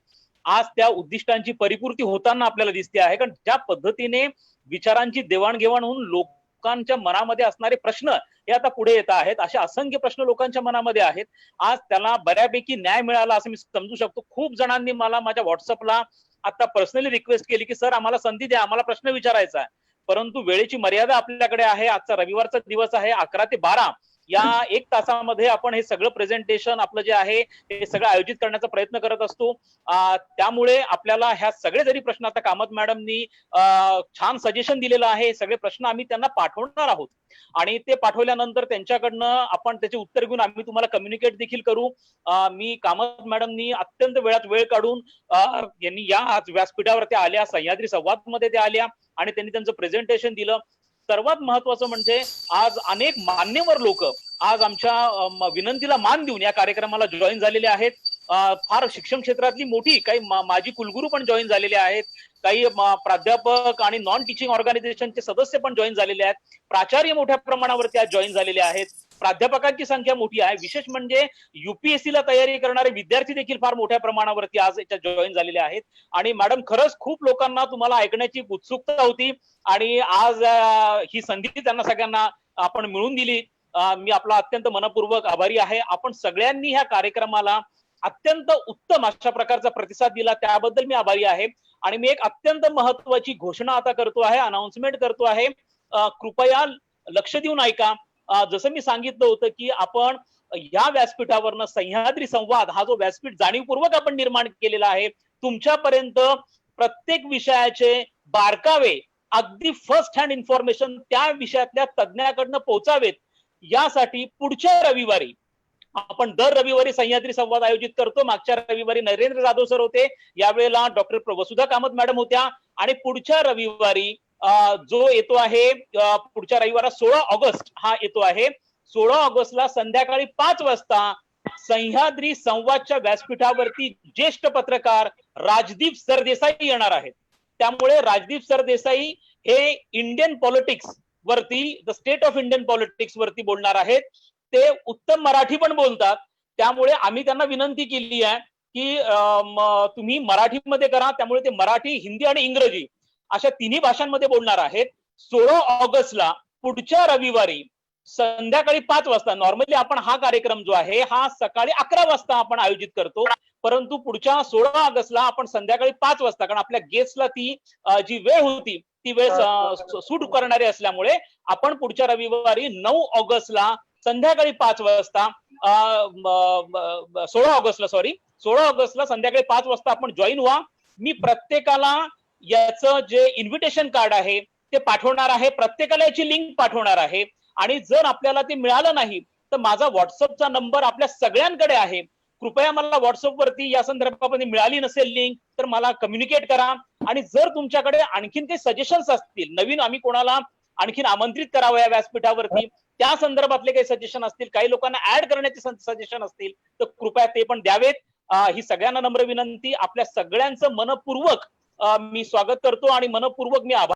आज त्या उद्दिष्टांची परिपूर्ती होताना आपल्याला दिसते आहे. कारण ज्या पद्धतीने विचारांची देवाणघेवाण होऊन लोकांच्या मनामध्ये असणारे प्रश्न हे आता पुढे येत आहेत, असे असंख्य प्रश्न लोकांच्या मनामध्ये आहेत. आज त्याला बऱ्यापैकी न्याय मिळाला असं मी समजू शकतो. खूप जणांनी मला माझ्या व्हॉट्सअपला आता पर्सनली रिक्वेस्ट केली की सर आम्हाला संधी द्या, आम्हाला प्रश्न विचारायचा आहे. परंतु वेळेची मर्यादा आपल्याकडे आहे. आजचा रविवारचा दिवस आहे. 11 ते 12 या 1 तासामध्ये आपण हे सगळं प्रेझेंटेशन आपलं जे आहे हे सगळं आयोजित करण्याचा प्रयत्न करत असतो. त्यामुळे आपल्याला ह्या सगळे जरी प्रश्न आता कामत मॅडमनी छान सजेशन दिलेलं आहे, सगळे प्रश्न आम्ही त्यांना पाठवणार आहोत आणि ते पाठवल्यानंतर त्यांच्याकडनं आपण त्याचे उत्तर घेऊन आम्ही तुम्हाला कम्युनिकेट देखील करू. मी कामत मॅडमनी अत्यंत वेळात वेळ काढून यांनी या आज व्यासपीठावर आल्या, सह्याद्री संवाद मध्ये त्या आल्या आणि त्यांनी त्यांचं प्रेझेंटेशन दिलं. सर्वात महत्वाचं म्हणजे आज अनेक मान्यवर लोक आज आमच्या विनंतीला मान देऊन या कार्यक्रमाला जॉईन झालेले आहेत. फार शिक्षण क्षेत्रातली मोठी काही माजी कुलगुरू पण जॉईन झालेले आहेत. काही प्राध्यापक आणि नॉन टीचिंग ऑर्गनायझेशनचे सदस्य पण जॉईन झालेले आहेत. प्राचार्य मोठ्या प्रमाणावरती आज जॉईन झालेले आहेत. प्राध्यापकांची संख्या मोठी आहे. विशेष म्हणजे UPSC ला तयारी करणारे विद्यार्थी देखील फार मोठ्या प्रमाणावरती आज याच्यात जॉईन झालेले आहेत. आणि मॅडम खरंच खूप लोकांना तुम्हाला ऐकण्याची उत्सुकता होती आणि आज ही संधी त्यांना सगळ्यांना आपण मिळवून दिली. मी आपला अत्यंत मनपूर्वक आभारी आहे. आपण सगळ्यांनी ह्या कार्यक्रमाला अत्यंत उत्तम अशा प्रकारचा प्रतिसाद दिला, त्याबद्दल मी आभारी आहे. आणि मी एक अत्यंत महत्वाची घोषणा आता करतो आहे, अनाउन्समेंट करतो आहे. कृपया लक्ष देऊन ऐका. जसं मी सांगितलं होतं की आपण या व्यासपीठावरनं सह्याद्री संवाद हा जो व्यासपीठ जाणीवपूर्वक आपण निर्माण केलेला आहे, तुमच्यापर्यंत प्रत्येक विषयाचे बारकावे अगदी फर्स्ट हँड इन्फॉर्मेशन त्या विषयातल्या तज्ज्ञाकडनं पोहोचावेत, यासाठी पुढच्या रविवारी आपण दर रविवारी सह्याद्री संवाद आयोजित करतो. मागच्या रविवारी नरेंद्र जाधव सर होते, यावेळेला डॉक्टर वसुधा कामत मॅडम होत्या. आणि पुढच्या रविवारी जो येतो आहे, पुढच्या रविवार 16 ऑगस्ट हा येतो आहे. 16 ऑगस्टला संध्याकाळी 5 वाजता सह्याद्री संवादच्या व्यासपीठावरती ज्येष्ठ पत्रकार राजदीप सरदेसाई येणार आहेत. त्यामुळे राजदीप सरदेसाई हे इंडियन पॉलिटिक्स वरती, the state of Indian politics वरती बोलणार आहेत. ते उत्तम मराठी पण बोलतात, त्यामुळे आम्ही त्यांना विनंती केली आहे की तुम्ही मराठीमध्ये करा. त्यामुळे ते मराठी, हिंदी आणि इंग्रजी अशा तिन्ही भाषांमध्ये बोलणार आहेत. 16 ऑगस्टला पुढच्या रविवारी संध्याकाळी 5 वाजता. नॉर्मली आपण हा कार्यक्रम जो आहे हा सकाळी 11 वाजता आपण आयोजित करतो, परंतु पुढच्या 16 ऑगस्टला आपण संध्याकाळी 5 वाजता, कारण आपल्या गेस्टला ती जी वेळ होती ती वेळ सूट करणारी असल्यामुळे आपण पुढच्या रविवारी 9 ऑगस्टला संध्याकाळी 5 वाजता 16 ऑगस्टला संध्याकाळी 5 वाजता आपण जॉईन व्हा. मी प्रत्येकाला याचं जे इन्व्हिटेशन कार्ड आहे ते पाठवणार आहे, प्रत्येकाला याची लिंक पाठवणार आहे. आणि जर आपल्याला ते मिळालं नाही तर माझा व्हॉट्सअपचा नंबर आपल्या सगळ्यांकडे आहे. कृपया मला व्हॉट्सअपवरती या संदर्भामध्ये मिळाली नसेल लिंक तर मला कम्युनिकेट करा. आणि जर तुमच्याकडे आणखीन काही सजेशन्स असतील, नवीन आम्ही कोणाला आणखीन आमंत्रित करावं या व्यासपीठावरती, त्या संदर्भातले काही सजेशन असतील, काही लोकांना ऍड करण्याचे सजेशन असतील तर कृपया ते पण द्यावेत. ही सगळ्यांना नम्र विनंती. आपल्या सगळ्यांचं मनपूर्वक मी स्वागत करतो आणि मनपूर्वक मी आभार